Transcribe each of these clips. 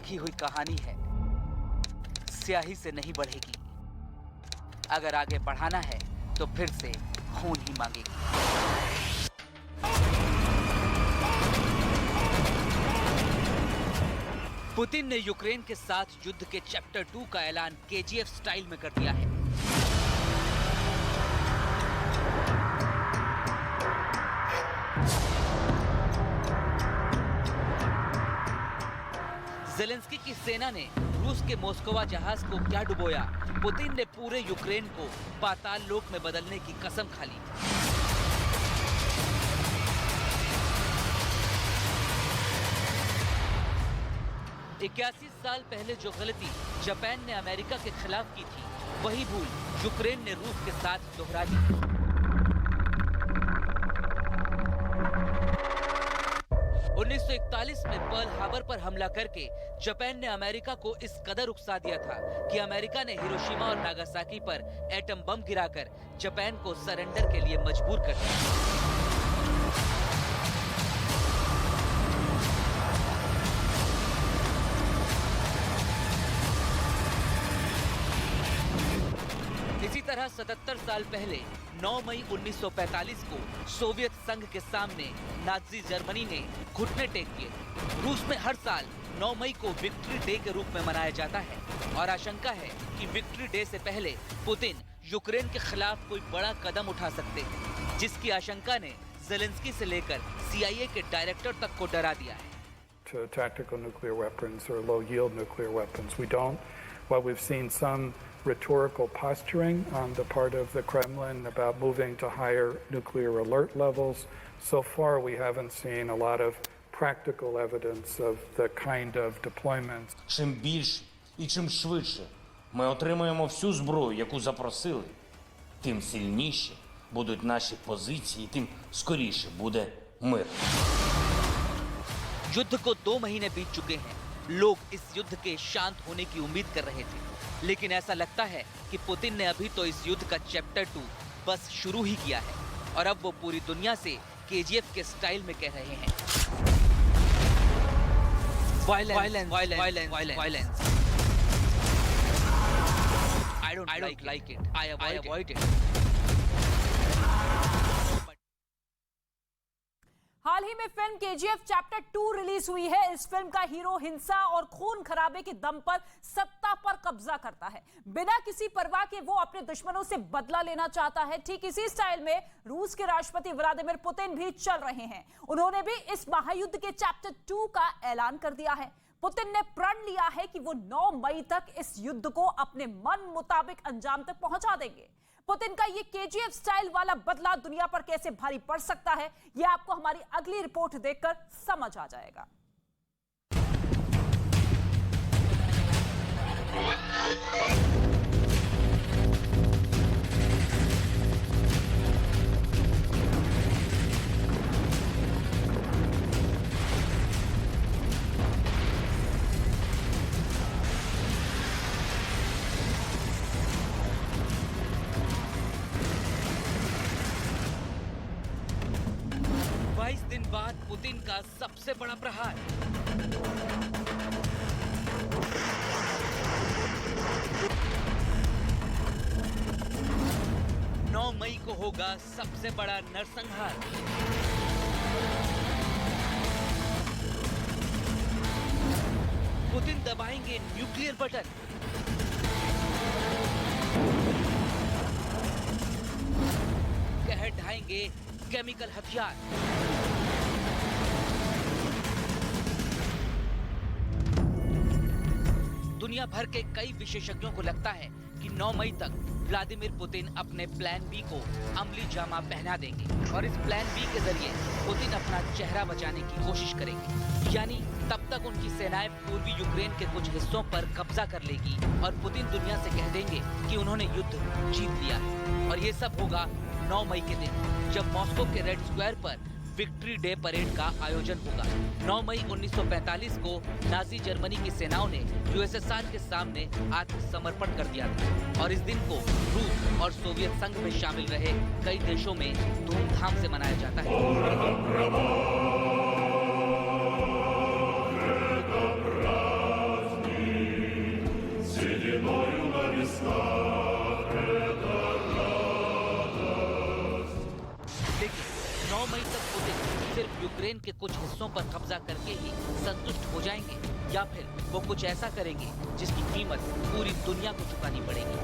लिखी हुई कहानी है, स्याही से नहीं बढ़ेगी। अगर आगे बढ़ाना है तो फिर से खून ही मांगेगी। पुतिन ने यूक्रेन के साथ युद्ध के चैप्टर 2 का ऐलान केजीएफ स्टाइल में कर दिया है। ज़ेलेंस्की की सेना ने रूस के मोस्कोवा जहाज को क्या डुबोया, पुतिन ने पूरे यूक्रेन को पाताल लोक में बदलने की कसम खा ली। इक्यासी साल पहले जो गलती जापान ने अमेरिका के खिलाफ की थी, वही भूल यूक्रेन ने रूस के साथ दोहरा दी। 1941 में पर्ल हार्बर पर हमला करके जापान ने अमेरिका को इस कदर उकसा दिया था कि अमेरिका ने हिरोशिमा और नागासाकी पर एटम बम गिराकर जापान को सरेंडर के लिए मजबूर कर दिया। इसी तरह 77 साल पहले 9 मई 1945 को सोवियत संघ के सामने नाजी जर्मनी ने घुटने टेक दिए। रूस में हर साल 9 मई को विक्ट्री डे के रूप में मनाया जाता है और आशंका है कि विक्ट्री डे से पहले पुतिन यूक्रेन के खिलाफ कोई बड़ा कदम उठा सकते हैं, जिसकी आशंका ने ज़ेलेंस्की से लेकर CIA के डायरेक्टर तक को डरा दिया है। To tactical nuclear weapons or low yield nuclear weapons. We don't. While we've seen some rhetorical posturing on the part of the Kremlin about moving to higher nuclear alert levels, so far we haven't seen a lot of practical evidence of the kind of deployments. Чим більше і чим швидше ми отримаємо всю зброю, яку запросили, тим сильніші будуть наші позиції, тим скоріше буде мир. युद्ध को 2 महीने बीत चुके हैं। लोग इस युद्ध के शांत होने की उम्मीद कर रहे थे, लेकिन ऐसा लगता है कि पुतिन ने अभी तो इस युद्ध का चैप्टर 2 बस शुरू ही किया है और अब वो पूरी दुनिया से केजीएफ के स्टाइल में कह रहे हैं, violence, violence, violence, violence, violence. I don't like it. I avoid it. हाल ही में फिल्म केजीएफ चैप्टर 2 रिलीज हुई है। इस फिल्म का हीरो हिंसा और खून खराबे के दम पर सत्ता पर कब्जा करता है। बिना किसी परवाह के वो अपने दुश्मनों से बदला लेना चाहता है। ठीक इसी स्टाइल में रूस के राष्ट्रपति व्लादिमीर पुतिन भी चल रहे हैं। उन्होंने भी इस महायुद्ध के चैप्टर 2 का ऐलान कर दिया है। पुतिन ने प्रण लिया है कि वो 9 मई तक इस युद्ध को अपने मन मुताबिक अंजाम तक पहुंचा देंगे। पुतिन का ये केजीएफ स्टाइल वाला बदला दुनिया पर कैसे भारी पड़ सकता है, ये आपको हमारी अगली रिपोर्ट देखकर समझ आ जाएगा। दिन बाद पुतिन का सबसे बड़ा प्रहार। नौ मई को होगा सबसे बड़ा नरसंहार। पुतिन दबाएंगे न्यूक्लियर बटन। कहर ढाएंगे केमिकल हथियार। दुनिया भर के कई विशेषज्ञों को लगता है कि 9 मई तक व्लादिमीर पुतिन अपने प्लान बी को अमली जामा पहना देंगे और इस प्लान बी के जरिए पुतिन अपना चेहरा बचाने की कोशिश करेंगे। यानी तब तक उनकी सेनाएं पूर्वी यूक्रेन के कुछ हिस्सों पर कब्जा कर लेगी और पुतिन दुनिया से कह देंगे कि उन्होंने युद्ध जीत लिया है। और ये सब होगा 9 मई के दिन, जब मॉस्को के रेड स्क्वायर पर विक्ट्री डे परेड का आयोजन होगा। 9 मई 1945 को नाजी जर्मनी की सेनाओं ने यूएसएसआर के सामने आत्मसमर्पण कर दिया था और इस दिन को रूस और सोवियत संघ में शामिल रहे कई देशों में धूमधाम से मनाया जाता है। लेकिन 9 मई तक पुतिन सिर्फ यूक्रेन के कुछ हिस्सों पर कब्जा करके ही संतुष्ट हो जाएंगे या फिर वो कुछ ऐसा करेंगे जिसकी कीमत पूरी दुनिया को चुकानी पड़ेगी।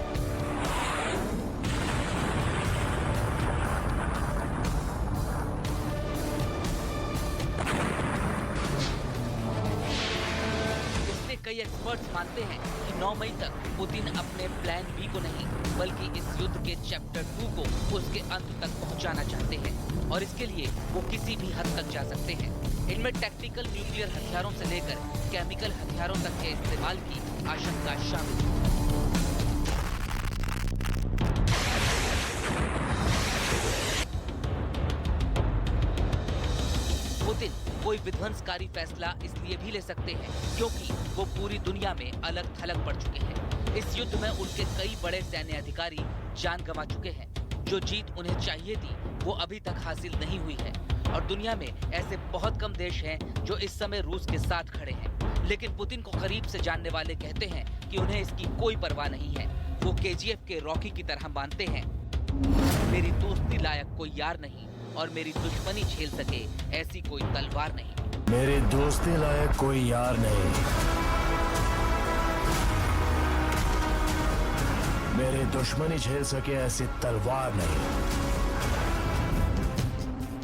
इसलिए कई एक्सपर्ट्स मानते हैं कि 9 मई तक पुतिन अपने प्लान बी को नहीं बल्कि इस युद्ध के चैप्टर 2 को उसके अंत तक पहुंचाना चाहते हैं और इसके लिए वो किसी भी हद तक जा सकते हैं। इनमें टैक्टिकल न्यूक्लियर हथियारों से लेकर केमिकल हथियारों तक के इस्तेमाल की आशंका शामिल है। पुतिन कोई विध्वंसकारी फैसला इसलिए भी ले सकते हैं क्योंकि वो पूरी दुनिया में अलग थलग पड़ चुके हैं। इस युद्ध में उनके कई बड़े सैन्य अधिकारी जान गंवा चुके हैं। जो जीत उन्हें चाहिए थी वो अभी तक हासिल नहीं हुई है और दुनिया में ऐसे बहुत कम देश हैं जो इस समय रूस के साथ खड़े हैं। लेकिन पुतिन को करीब से जानने वाले कहते हैं कि उन्हें इसकी कोई परवाह नहीं है। वो केजीएफ के रॉकी की तरह मानते हैं, मेरी दोस्ती लायक कोई यार नहीं और मेरी दुश्मनी झेल सके ऐसी कोई तलवार नहीं। मेरी दोस्ती लायक कोई यार नहीं, मेरी दुश्मनी झेल सके ऐसी तलवार नहीं।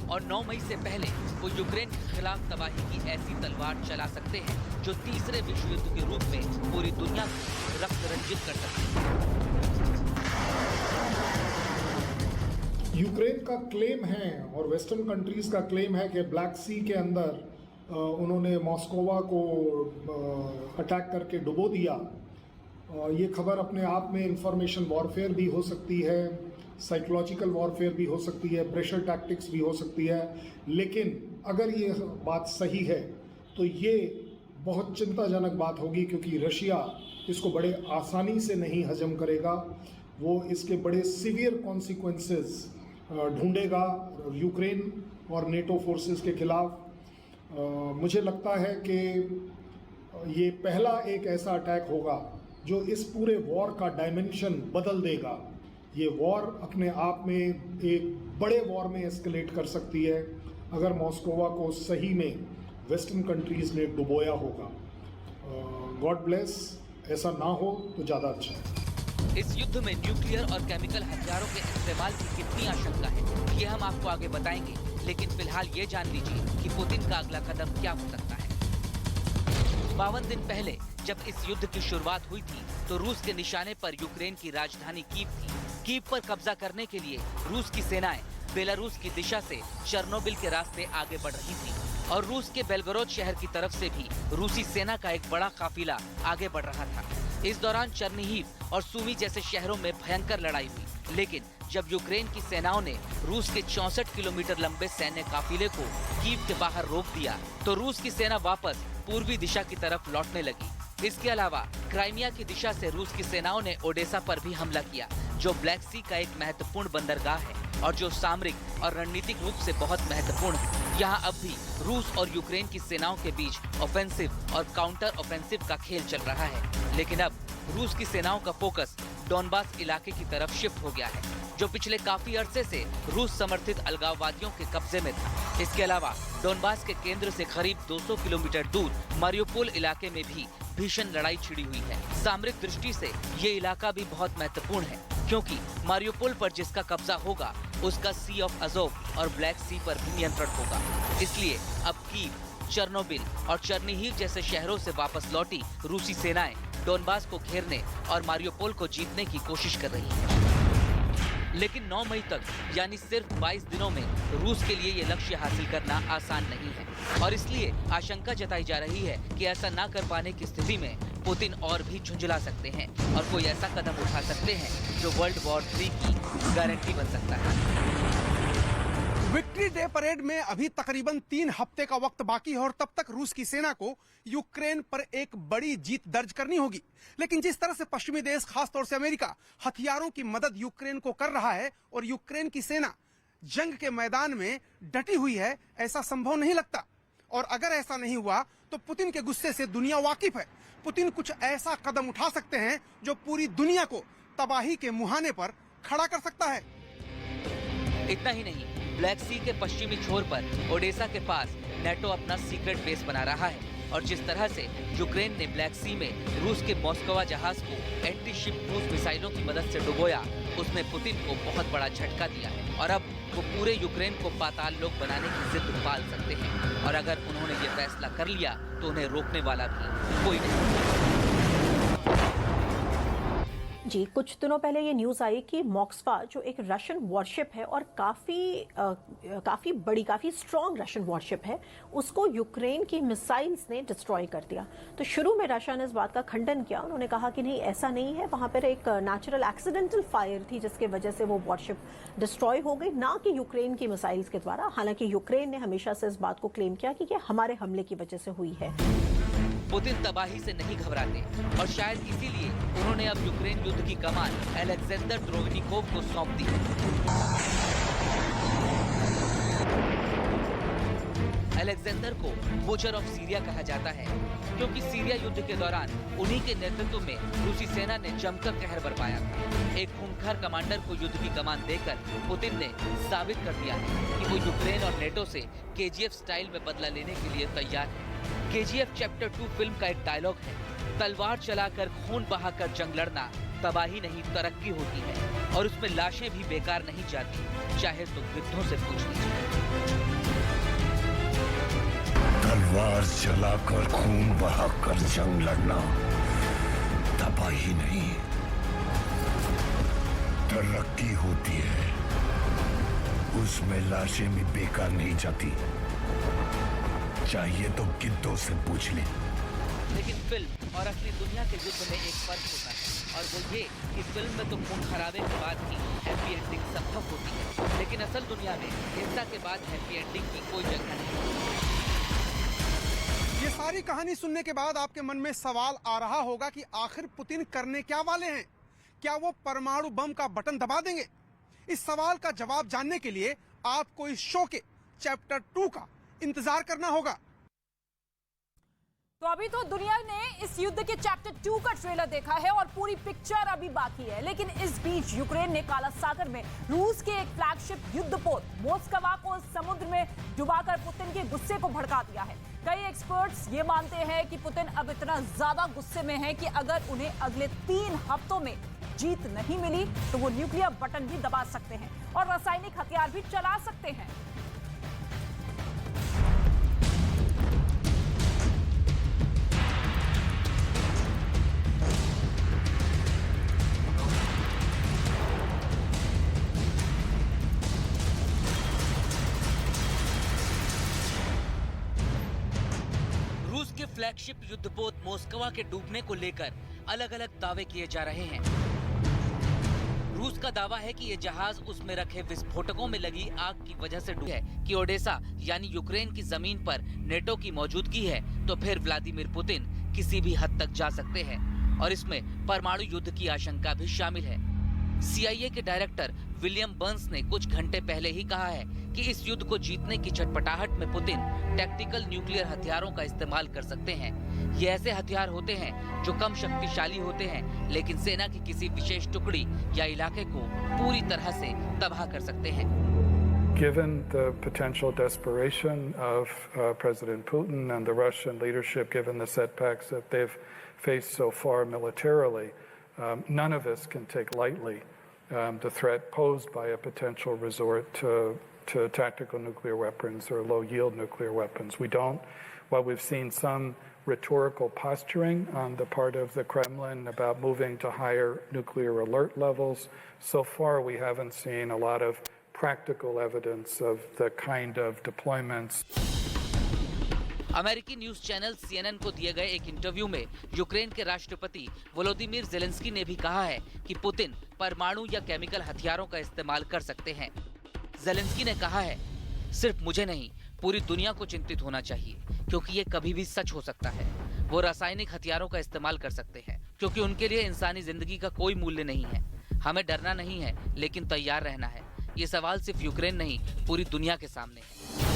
और 9 मई से पहले वो यूक्रेन के खिलाफ तबाही की ऐसी तलवार चला सकते हैं जो तीसरे विश्व युद्ध के रूप में पूरी दुनिया को रक्त रंजित कर सकती है। यूक्रेन का क्लेम है और वेस्टर्न कंट्रीज का क्लेम है कि ब्लैक सी के अंदर उन्होंने मॉस्कोवा को अटैक करके डुबो दिया। ये खबर अपने आप में इंफॉर्मेशन वॉरफेयर भी हो सकती है, साइकोलॉजिकल वॉरफेयर भी हो सकती है, प्रेशर टैक्टिक्स भी हो सकती है। लेकिन अगर ये बात सही है तो ये बहुत चिंताजनक बात होगी क्योंकि रशिया इसको बड़े आसानी से नहीं हजम करेगा। वो इसके बड़े सीवियर कॉन्सिक्वेंसेस ढूंढेगा यूक्रेन और नेटो फोर्सेस के खिलाफ। मुझे लगता है कि ये पहला एक ऐसा अटैक होगा जो इस पूरे वॉर का डायमेंशन बदल देगा। ये वॉर अपने आप में एक बड़े वॉर में एस्केलेट कर सकती है अगर मॉस्कोवा को सही में वेस्टर्न कंट्रीज ने डुबोया होगा। गॉड ब्लेस, ऐसा ना हो तो ज़्यादा अच्छा है। इस युद्ध में न्यूक्लियर और केमिकल हथियारों के इस्तेमाल की कितनी आशंका है ये हम आपको आगे बताएंगे, लेकिन फिलहाल ये जान लीजिए कि पुतिन का अगला कदम क्या हो सकता है। 52 दिन पहले जब इस युद्ध की शुरुआत हुई थी तो रूस के निशाने पर यूक्रेन की राजधानी कीव थी। कीव पर कब्जा करने के लिए रूस की सेनाएं बेलारूस की दिशा से चेर्नोबिल के रास्ते आगे बढ़ रही थी और रूस के बेलगोरोद शहर की तरफ से भी रूसी सेना का एक बड़ा काफिला आगे बढ़ रहा था। इस दौरान चर्निहिव और सुमी जैसे शहरों में भयंकर लड़ाई हुई, लेकिन जब यूक्रेन की सेनाओं ने रूस के 64 किलोमीटर लंबे सैन्य काफिले को कीव के बाहर रोक दिया तो रूस की सेना वापस पूर्वी दिशा की तरफ लौटने लगी। इसके अलावा क्राइमिया की दिशा से रूस की सेनाओं ने ओडेसा पर भी हमला किया, जो ब्लैक सी का एक महत्वपूर्ण बंदरगाह है और जो सामरिक और रणनीतिक रूप से बहुत महत्वपूर्ण है। यहाँ अब भी रूस और यूक्रेन की सेनाओं के बीच ऑफेंसिव और काउंटर ऑफेंसिव का खेल चल रहा है। लेकिन अब रूस की सेनाओं का फोकस डोनबास इलाके की तरफ शिफ्ट हो गया है, जो पिछले काफी अरसे से रूस समर्थित अलगाववादियों के कब्जे में था। इसके अलावा डोनबास के केंद्र से करीब 200 किलोमीटर दूर मारियोपोल इलाके में भी भीषण लड़ाई छिड़ी हुई है। सामरिक दृष्टि से ये इलाका भी बहुत महत्वपूर्ण है क्योंकि मारियोपोल पर जिसका कब्जा होगा उसका सी ऑफ अजोव और ब्लैक सी पर भी नियंत्रण होगा। इसलिए अब कीव, चेर्नोबिल और चर्निहिव जैसे शहरों से वापस लौटी रूसी सेनाएं डोनबास को घेरने और मारियोपोल को जीतने की कोशिश कर रही हैं। लेकिन 9 मई तक यानी सिर्फ 22 दिनों में रूस के लिए ये लक्ष्य हासिल करना आसान नहीं है और इसलिए आशंका जताई जा रही है कि ऐसा ना कर पाने की स्थिति में पुतिन और भी झुंझला सकते हैं और कोई ऐसा कदम उठा सकते हैं जो वर्ल्ड वॉर 3 की गारंटी बन सकता है। विक्ट्री डे परेड में अभी तकरीबन 3 हफ्ते का वक्त बाकी है और तब तक रूस की सेना को यूक्रेन पर एक बड़ी जीत दर्ज करनी होगी। लेकिन जिस तरह से पश्चिमी देश, खासतौर से अमेरिका, हथियारों की मदद यूक्रेन को कर रहा है और यूक्रेन की सेना जंग के मैदान में डटी हुई है, ऐसा संभव नहीं लगता। और अगर ऐसा नहीं हुआ तो पुतिन के गुस्से से दुनिया वाकिफ है। पुतिन कुछ ऐसा कदम उठा सकते हैं जो पूरी दुनिया को तबाही के मुहाने पर खड़ा कर सकता है। इतना ही नहीं, ब्लैक सी के पश्चिमी छोर पर ओडेसा के पास नेटो अपना सीक्रेट बेस बना रहा है और जिस तरह से यूक्रेन ने ब्लैक सी में रूस के मॉस्कोवा जहाज को एंटी शिप क्रूज मिसाइलों की मदद से डुबोया, उसने पुतिन को बहुत बड़ा झटका दिया है और अब वो पूरे यूक्रेन को पाताल लोक बनाने की जिद पाल सकते हैं और अगर उन्होंने ये फैसला कर लिया तो उन्हें रोकने वाला भी कोई नहीं। जी, कुछ दिनों पहले ये न्यूज़ आई कि मॉस्कवा जो एक रशियन वॉरशिप है और काफ़ी बड़ी, काफ़ी स्ट्रॉन्ग रशियन वॉरशिप है, उसको यूक्रेन की मिसाइल्स ने डिस्ट्रॉय कर दिया। तो शुरू में रशिया ने इस बात का खंडन किया, उन्होंने कहा कि नहीं, ऐसा नहीं है, वहाँ पर एक नेचुरल एक्सीडेंटल फायर थी जिसके वजह से वो वॉरशिप डिस्ट्रॉय हो गई, ना कि यूक्रेन की मिसाइल्स के द्वारा। हालांकि यूक्रेन ने हमेशा से इस बात को क्लेम किया कि ये हमारे हमले की वजह से हुई है। पुतिन तबाही से नहीं घबराते और शायद इसीलिए उन्होंने अब यूक्रेन युद्ध की कमान अलेक्जेंडर ड्रोविनिकोव को सौंप दी। अलेक्जेंडर को बुचर ऑफ सीरिया कहा जाता है क्योंकि सीरिया युद्ध के दौरान उन्हीं के नेतृत्व में रूसी सेना ने जमकर कहर बरपाया था। एक खूंखार कमांडर को युद्ध की कमान देकर पुतिन ने साबित कर दिया है कि वो यूक्रेन और नेटो से केजीएफ स्टाइल में बदला लेने के लिए तैयार है। केजीएफ चैप्टर 2 फिल्म का एक डायलॉग है, तलवार चलाकर खून बहाकर जंग लड़ना तबाही नहीं तरक्की होती है और उसमें लाशें भी बेकार नहीं जाती, चाहे तो गिद्धों से पूछ लीजिए। तलवार चलाकर खून बहाकर जंग लड़ना तबाही नहीं तरक्की होती है, उसमें लाशें भी बेकार नहीं जाती, चाहिए तो गिद्धों से पूछ ले। लेकिन फिल्म और असली दुनिया के युद्ध में एक फर्क होता है और वो ये कि फिल्म में तो खून खराबे के बाद ही हैप्पी एंडिंग संभव होती है, लेकिन असल दुनिया में हिंसा के बाद हैप्पी एंडिंग की कोई जगह नहीं। ये सारी कहानी सुनने के बाद आपके मन में सवाल आ रहा होगा कि आखिर पुतिन करने क्या वाले हैं? क्या वो परमाणु बम का बटन दबा देंगे? इस सवाल का जवाब जानने के लिए आपको इस शो के चैप्टर 2 का इंतजार करना होगा। तो अभी तो दुनिया ने इस युद्ध के चैप्टर 2 का ट्रेलर देखा है और पूरी पिक्चर अभी बाकी है, लेकिन इस बीच यूक्रेन ने काला सागर में रूस के एक फ्लैगशिप युद्धपोत मोस्कवा को समुद्र में डुबाकर पुतिन के गुस्से को भड़का दिया है। कई एक्सपर्ट्स ये मानते हैं कि पुतिन अब इतना ज्यादा गुस्से में है कि अगर उन्हें अगले 3 हफ्तों में जीत नहीं मिली तो वो न्यूक्लियर बटन भी दबा सकते हैं और रासायनिक हथियार भी चला सकते हैं। फ्लैगशिप युद्धपोत मोस्कवा के डूबने को लेकर अलग अलग दावे किए जा रहे हैं। रूस का दावा है कि ये जहाज उसमें रखे विस्फोटकों में लगी आग की वजह से डूबा है कि ओडेसा यानी यूक्रेन की जमीन पर नेटो की मौजूदगी है तो फिर व्लादिमीर पुतिन किसी भी हद तक जा सकते हैं और इसमें परमाणु युद्ध की आशंका भी शामिल है। CIA के डायरेक्टर विलियम बर्न्स ने कुछ घंटे पहले ही कहा है कि इस युद्ध को जीतने की छटपटाहट में पुतिन टैक्टिकल न्यूक्लियर हथियारों का इस्तेमाल कर सकते हैं। ये ऐसे हथियार होते हैं जो कम शक्तिशाली होते हैं लेकिन सेना की किसी विशेष टुकड़ी या इलाके को पूरी तरह से तबाह कर सकते हैं। Given the potential desperation of President Putin and the Russian leadership, given the setbacks that they've faced so far militarily, none of us can take lightly the threat posed by a potential resort to tactical nuclear weapons or low-yield nuclear weapons. We don't. While we've seen some rhetorical posturing on the part of the Kremlin about moving to higher nuclear alert levels, so far we haven't seen a lot of practical evidence of the kind of deployments. अमेरिकी news channel CNN को दिए गए एक interview में Ukraine के राष्ट्रपति Volodymyr Zelensky ने भी कहा है कि पुतिन परमाणु या केमिकल हथियारों का इस्तेमाल कर सकते हैं। ज़ेलेंस्की ने कहा है, सिर्फ मुझे नहीं, पूरी दुनिया को चिंतित होना चाहिए क्योंकि ये कभी भी सच हो सकता है। वो रासायनिक हथियारों का इस्तेमाल कर सकते हैं क्योंकि उनके लिए इंसानी जिंदगी का कोई मूल्य नहीं है। हमें डरना नहीं है लेकिन तैयार रहना है। ये सवाल सिर्फ यूक्रेन नहीं, पूरी दुनिया के सामने है।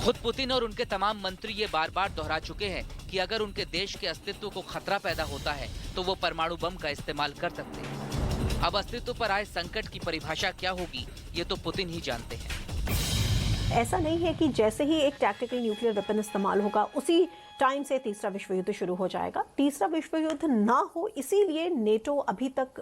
खुद पुतिन और उनके तमाम मंत्री ये बार बार दोहरा चुके हैं कि अगर उनके देश के अस्तित्व को खतरा पैदा होता है तो वो परमाणु बम का इस्तेमाल कर सकते हैं। अब अस्तित्व पर आए संकट की परिभाषा क्या होगी, ये तो पुतिन ही जानते हैं। ऐसा नहीं है कि जैसे ही एक टैक्टिकल न्यूक्लियर वेपन इस्तेमाल होगा उसी टाइम से तीसरा विश्व युद्ध शुरू हो जाएगा। तीसरा विश्व युद्ध ना हो इसीलिए नेटो अभी तक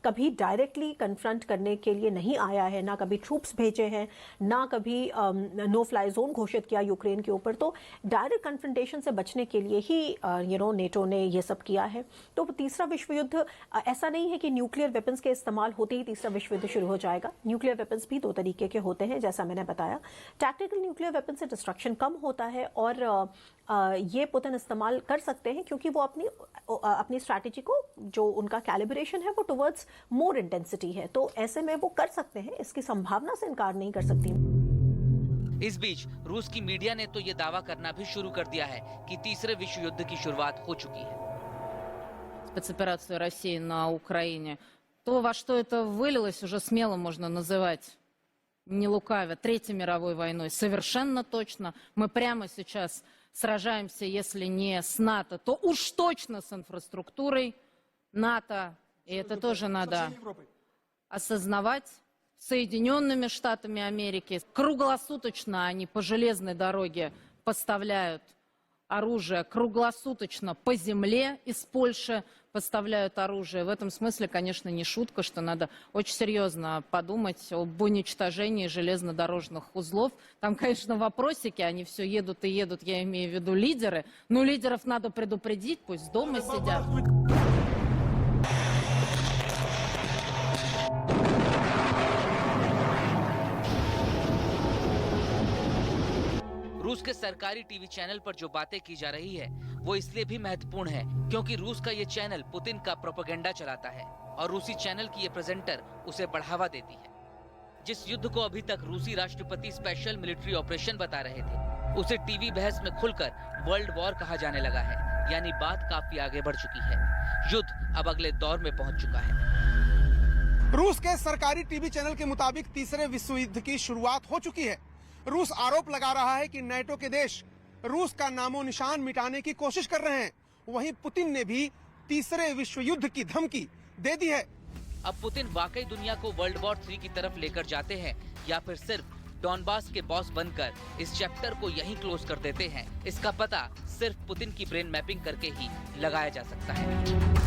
कभी डायरेक्टली कन्फ्रंट करने के लिए नहीं आया है, ना कभी ट्रूप्स भेजे हैं, ना कभी नो फ्लाई जोन घोषित किया यूक्रेन के ऊपर। तो डायरेक्ट कन्फ्रंटेशन से बचने के लिए ही नेटो ने ये सब किया है। तो तीसरा विश्व युद्ध ऐसा नहीं है कि न्यूक्लियर वेपन्स के इस्तेमाल होते ही तीसरा विश्व युद्ध शुरू हो जाएगा। न्यूक्लियर वेपन्स भी दो तरीके के होते हैं, जैसा मैंने बताया। टैक्टिकल न्यूक्लियर वेपन से डिस्ट्रक्शन कम होता है और ये पुतिन इस्तेमाल कर सकते हैं क्योंकि वो अपनी स्ट्रैटेजी को, जो उनका कैलिब्रेशन है, वो टुवर्ड्स मोर इंटेंसिटी है। तो ऐसे में वो कर सकते हैं, इसकी संभावना से इनकार नहीं कर सकती। इस बीच रूस की मीडिया ने तो ये दावा करना भी शुरू कर दिया है कि तीसरे विश्व युद्ध की शुरुआत हो चुकी है। Спецоперацию России на Украине, то, во что это вылилось, уже смело можно называть, не лукавя, Третьей мировой войной. Совершенно точно. Мы прямо сейчас сражаемся, если не с НАТО, то уж точно с инфраструктурой НАТО. И это тоже надо осознавать. Соединенными Штатами Америки. Круглосуточно они по железной дороге поставляют оружие, круглосуточно по земле из Польши поставляют оружие. В этом смысле, конечно, не шутка, что надо очень серьезно подумать об уничтожении железнодорожных узлов. Там, конечно, вопросики, они все едут и едут, я имею в виду лидеры. Но лидеров надо предупредить, пусть дома сидят. रूस के सरकारी टीवी चैनल पर जो बातें की जा रही है वो इसलिए भी महत्वपूर्ण है क्योंकि रूस का ये चैनल पुतिन का प्रोपेगेंडा चलाता है और रूसी चैनल की ये प्रेजेंटर उसे बढ़ावा देती है। जिस युद्ध को अभी तक रूसी राष्ट्रपति स्पेशल मिलिट्री ऑपरेशन बता रहे थे, उसे टीवी बहस में खुलकर वर्ल्ड वॉर कहा जाने लगा है। यानी बात काफी आगे बढ़ चुकी है। युद्ध अब अगले दौर में पहुंच चुका है। रूस के सरकारी टीवी चैनल के मुताबिक तीसरे विश्व युद्ध की शुरुआत हो चुकी है। रूस आरोप लगा रहा है कि नाटो के देश रूस का नामो निशान मिटाने की कोशिश कर रहे हैं। वहीं पुतिन ने भी तीसरे विश्व युद्ध की धमकी दे दी है। अब पुतिन वाकई दुनिया को वर्ल्ड वॉर 3 की तरफ लेकर जाते हैं या फिर सिर्फ डॉनबास के बॉस बनकर इस चैप्टर को यहीं क्लोज कर देते हैं, इसका पता सिर्फ पुतिन की ब्रेन मैपिंग करके ही लगाया जा सकता है।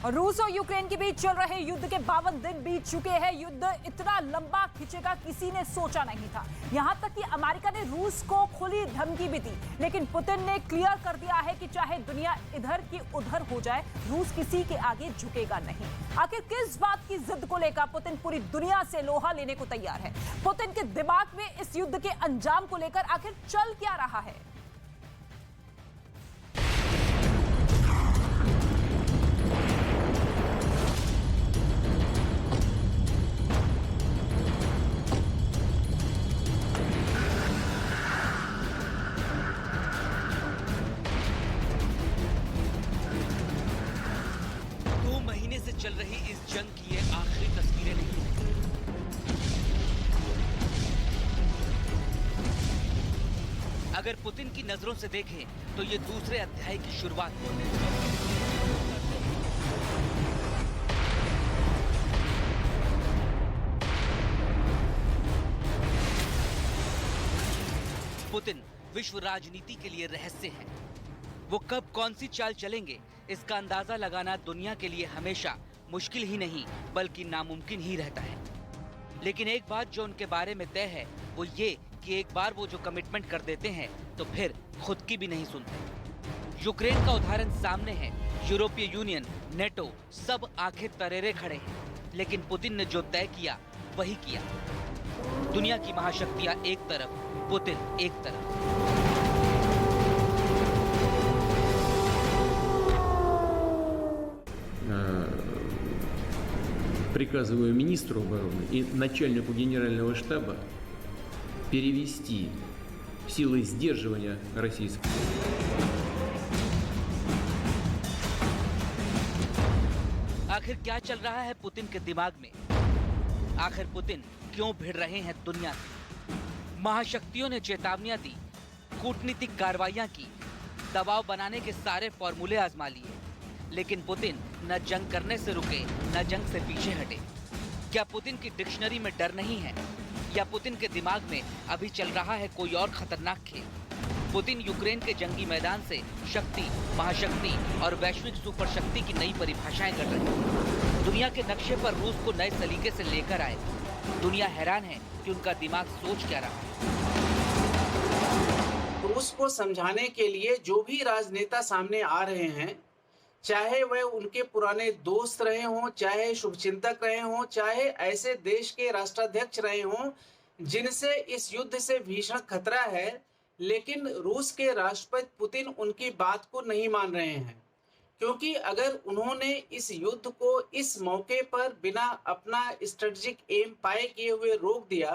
रूस और यूक्रेन के बीच चल रहे युद्ध के 52 दिन बीत चुके हैं। युद्ध इतना लंबा खिंचेगा किसी ने सोचा नहीं था। यहां तक कि अमेरिका ने रूस को खुली धमकी भी दी, लेकिन पुतिन ने क्लियर कर दिया है कि चाहे दुनिया इधर की उधर हो जाए, रूस किसी के आगे झुकेगा नहीं। आखिर किस बात की जिद को लेकर पुतिन पूरी दुनिया से लोहा लेने को तैयार है? पुतिन के दिमाग में इस युद्ध के अंजाम को लेकर आखिर चल क्या रहा है? चल रही इस जंग की ये आखिरी तस्वीरें नहीं हैं। अगर पुतिन की नजरों से देखें तो ये दूसरे अध्याय की शुरुआत है। पुतिन विश्व राजनीति के लिए रहस्य है। वो कब कौन सी चाल चलेंगे, इसका अंदाजा लगाना दुनिया के लिए हमेशा मुश्किल ही नहीं बल्कि नामुमकिन ही रहता है। लेकिन एक बात जो उनके बारे में तय है वो ये कि एक बार वो जो कमिटमेंट कर देते हैं तो फिर खुद की भी नहीं सुनते। यूक्रेन का उदाहरण सामने है। यूरोपीय यूनियन, नेटो सब आंखें तरेरे खड़े हैं, लेकिन पुतिन ने जो तय किया वही किया। दुनिया की महाशक्तियां एक तरफ, पुतिन एक तरफ। Приказываю министру обороны и начальнику генерального штаба перевести силы сдерживания российских. आखिर क्या चल रहा है पुतिन के दिमाग में? आखिर पुतिन क्यों भिड़ रहे हैं दुनिया से? महाशक्तियों ने चेतावनियां दी, कूटनीतिक कार्रवाइयां की, दबाव बनाने के सारे फॉर्मूले आजमा लिए, लेकिन पुतिन न जंग करने से रुके न जंग से पीछे हटे। क्या पुतिन की डिक्शनरी में डर नहीं है, या पुतिन के दिमाग में अभी चल रहा है कोई और खतरनाक खेल? पुतिन यूक्रेन के जंगी मैदान से शक्ति, महाशक्ति और वैश्विक सुपर शक्ति की नई परिभाषाएं कर रहे हैं। दुनिया के नक्शे पर रूस को नए सलीके से लेकर आए। दुनिया हैरान है कि उनका दिमाग सोच क्या रहा है। रूस को समझाने के लिए जो भी राजनेता सामने आ रहे हैं, चाहे वह उनके पुराने दोस्त रहे हों, चाहे शुभचिंतक रहे हों, चाहे ऐसे देश के राष्ट्राध्यक्ष रहे हों जिनसे इस युद्ध से भीषण खतरा है, लेकिन रूस के राष्ट्रपति पुतिन उनकी बात को नहीं मान रहे हैं। क्योंकि अगर उन्होंने इस युद्ध को इस मौके पर बिना अपना स्ट्रेटेजिक एम पाए किए हुए रोक दिया,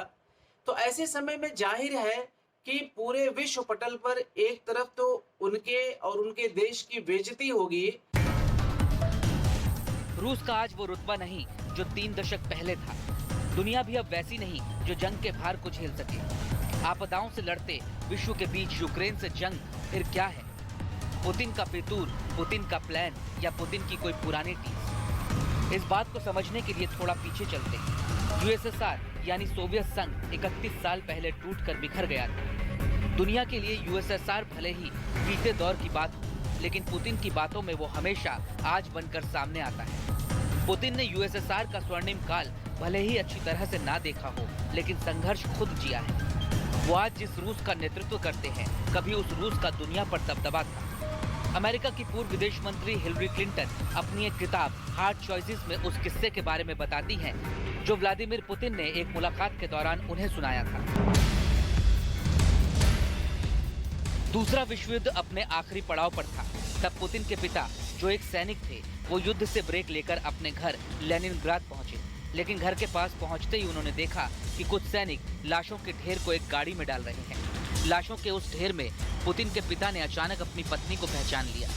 तो ऐसे समय में जाहिर है कि पूरे विश्व पटल पर एक तरफ तो उनके और उनके देश की बेइज्जती होगी। रूस का आज वो रुतबा नहीं जो 3 दशक पहले था। दुनिया भी अब वैसी नहीं जो जंग के भार को झेल सके। आपदाओं से लड़ते विश्व के बीच यूक्रेन से जंग फिर क्या है? पुतिन का फितूर, पुतिन का प्लान या पुतिन की कोई पुरानी टीम? इस बात को समझने के लिए थोड़ा पीछे चलते हैं। यूएसएसआर यानी सोवियत संघ 31 साल पहले टूटकर बिखर गया था। दुनिया के लिए यूएसएसआर भले ही बीते दौर की बात हो, लेकिन पुतिन की बातों में वो हमेशा आज बनकर सामने आता है। पुतिन ने यूएसएसआर का स्वर्णिम काल भले ही अच्छी तरह से ना देखा हो, लेकिन संघर्ष खुद जिया है। वो आज जिस रूस का नेतृत्व करते हैं, कभी उस रूस का दुनिया पर दबदबा था। अमेरिका की पूर्व विदेश मंत्री हिलरी क्लिंटन अपनी एक किताब हार्ड चॉइसेस में उस किस्से के बारे में बताती हैं जो व्लादिमीर पुतिन ने एक मुलाकात के दौरान उन्हें सुनाया था। दूसरा विश्व युद्ध अपने आखिरी पड़ाव पर था। तब पुतिन के पिता, जो एक सैनिक थे, वो युद्ध से ब्रेक लेकर अपने घर लेनिनग्राद पहुंचे। लेकिन घर के पास पहुंचते ही उन्होंने देखा कि कुछ सैनिक लाशों के ढेर को एक गाड़ी में डाल रहे हैं। लाशों के उस ढेर में पुतिन के पिता ने अचानक अपनी पत्नी को पहचान लिया।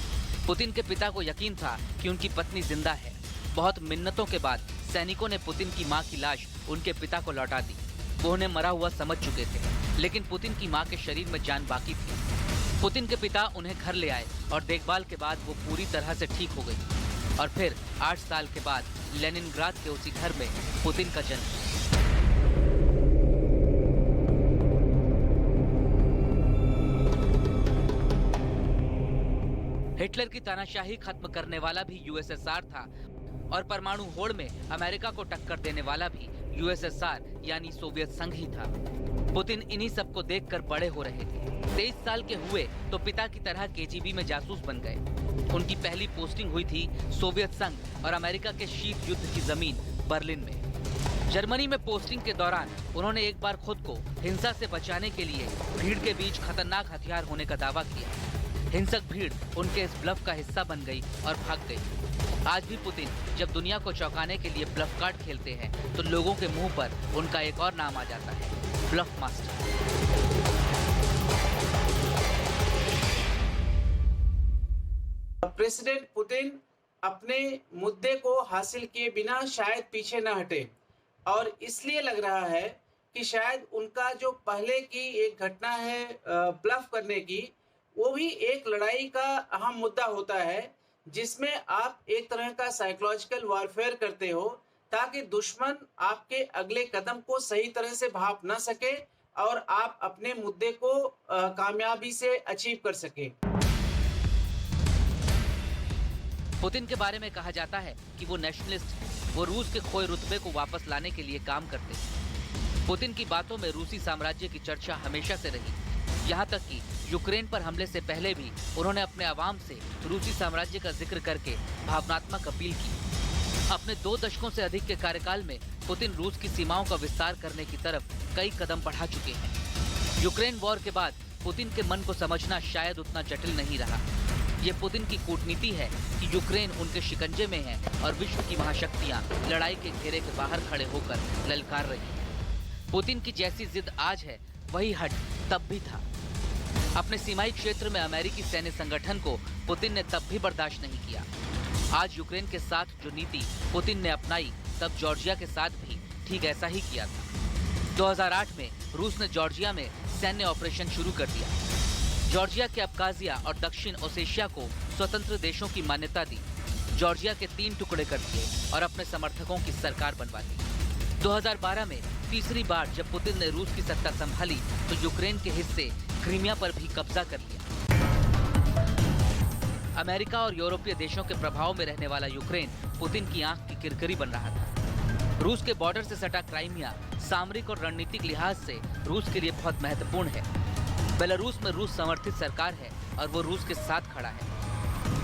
पुतिन के पिता को यकीन था कि उनकी पत्नी जिंदा है। बहुत मिन्नतों के बाद सैनिकों ने पुतिन की मां की लाश उनके पिता को लौटा दी। वो उन्हें मरा हुआ समझ चुके थे, लेकिन पुतिन की मां के शरीर में जान बाकी थी। पुतिन के पिता उन्हें घर ले आए और देखभाल के बाद वो पूरी तरह से ठीक हो गई। और फिर 8 साल के बाद लेनिनग्राद के उसी घर में पुतिन का जन्म। हिटलर की तानाशाही खत्म करने वाला भी यूएसएसआर था और परमाणु होड़ में अमेरिका को टक्कर देने वाला भी यूएसएसआर यानी सोवियत संघ ही था। पुतिन इन्हीं सबको देखकर बड़े हो रहे थे। 23 साल के हुए तो पिता की तरह केजीबी में जासूस बन गए। उनकी पहली पोस्टिंग हुई थी सोवियत संघ और अमेरिका के शीत युद्ध की जमीन बर्लिन में। जर्मनी में पोस्टिंग के दौरान उन्होंने एक बार खुद को हिंसा से बचाने के लिए भीड़ के बीच खतरनाक हथियार होने का दावा किया। हिंसक भीड़ उनके इस ब्लफ का हिस्सा बन गई और भाग गई। आज भी पुतिन जब दुनिया को चौंकाने के लिए ब्लफ कार्ड खेलते हैं तो लोगों के मुंह पर उनका एक और नाम आ जाता है, ब्लफ मास्टर। प्रेसिडेंट पुतिन अपने मुद्दे को हासिल किए बिना शायद पीछे न हटे और इसलिए लग रहा है कि शायद उनका जो पहले की एक घटना है ब्लफ करने की, वो भी एक लड़ाई का अहम मुद्दा होता है जिसमें आप एक तरह का साइकोलॉजिकल वॉरफेयर करते हो ताकि दुश्मन आपके अगले कदम को सही तरह से भाप ना सके और आप अपने मुद्दे को कामयाबी से अचीव कर सके। पुतिन के बारे में कहा जाता है कि वो नेशनलिस्ट, वो रूस के खोए रुतबे को वापस लाने के लिए काम करते हैं। पुतिन की बातों में रूसी साम्राज्य की चर्चा हमेशा से रही। यहाँ तक कि यूक्रेन पर हमले से पहले भी उन्होंने अपने आवाम से रूसी साम्राज्य का जिक्र करके भावनात्मक अपील की। अपने 2 दशकों से अधिक के कार्यकाल में पुतिन रूस की सीमाओं का विस्तार करने की तरफ कई कदम बढ़ा चुके हैं। यूक्रेन वॉर के बाद पुतिन के मन को समझना शायद उतना जटिल नहीं रहा। ये पुतिन की कूटनीति है कि यूक्रेन उनके शिकंजे में है और विश्व की महाशक्तियां लड़ाई के घेरे के बाहर खड़े होकर ललकार रही हैं। पुतिन की जैसी जिद आज है, वही हट तब भी था। अपने सीमाई क्षेत्र में अमेरिकी सैन्य संगठन को पुतिन ने तब भी बर्दाश्त नहीं किया। आज यूक्रेन के साथ जो नीति पुतिन ने अपनाई, तब जॉर्जिया के साथ भी ठीक ऐसा ही किया था। 2008 में रूस ने जॉर्जिया में सैन्य ऑपरेशन शुरू कर दिया। जॉर्जिया के अब्खाजिया और दक्षिण ओसेशिया को स्वतंत्र देशों की मान्यता दी, जॉर्जिया के 3 टुकड़े कर दिए और अपने समर्थकों की सरकार बनवा दी। 2012 में तीसरी बार जब पुतिन ने रूस की सत्ता संभाली तो यूक्रेन के हिस्से क्रीमिया पर भी कब्जा कर लिया। अमेरिका और यूरोपीय देशों के प्रभाव में रहने वाला यूक्रेन पुतिन की आंख की किरकिरी बन रहा था। रूस के बॉर्डर से सटा क्राइमिया सामरिक और रणनीतिक लिहाज से रूस के लिए बहुत महत्वपूर्ण है। बेलारूस में रूस समर्थित सरकार है और वो रूस के साथ खड़ा है।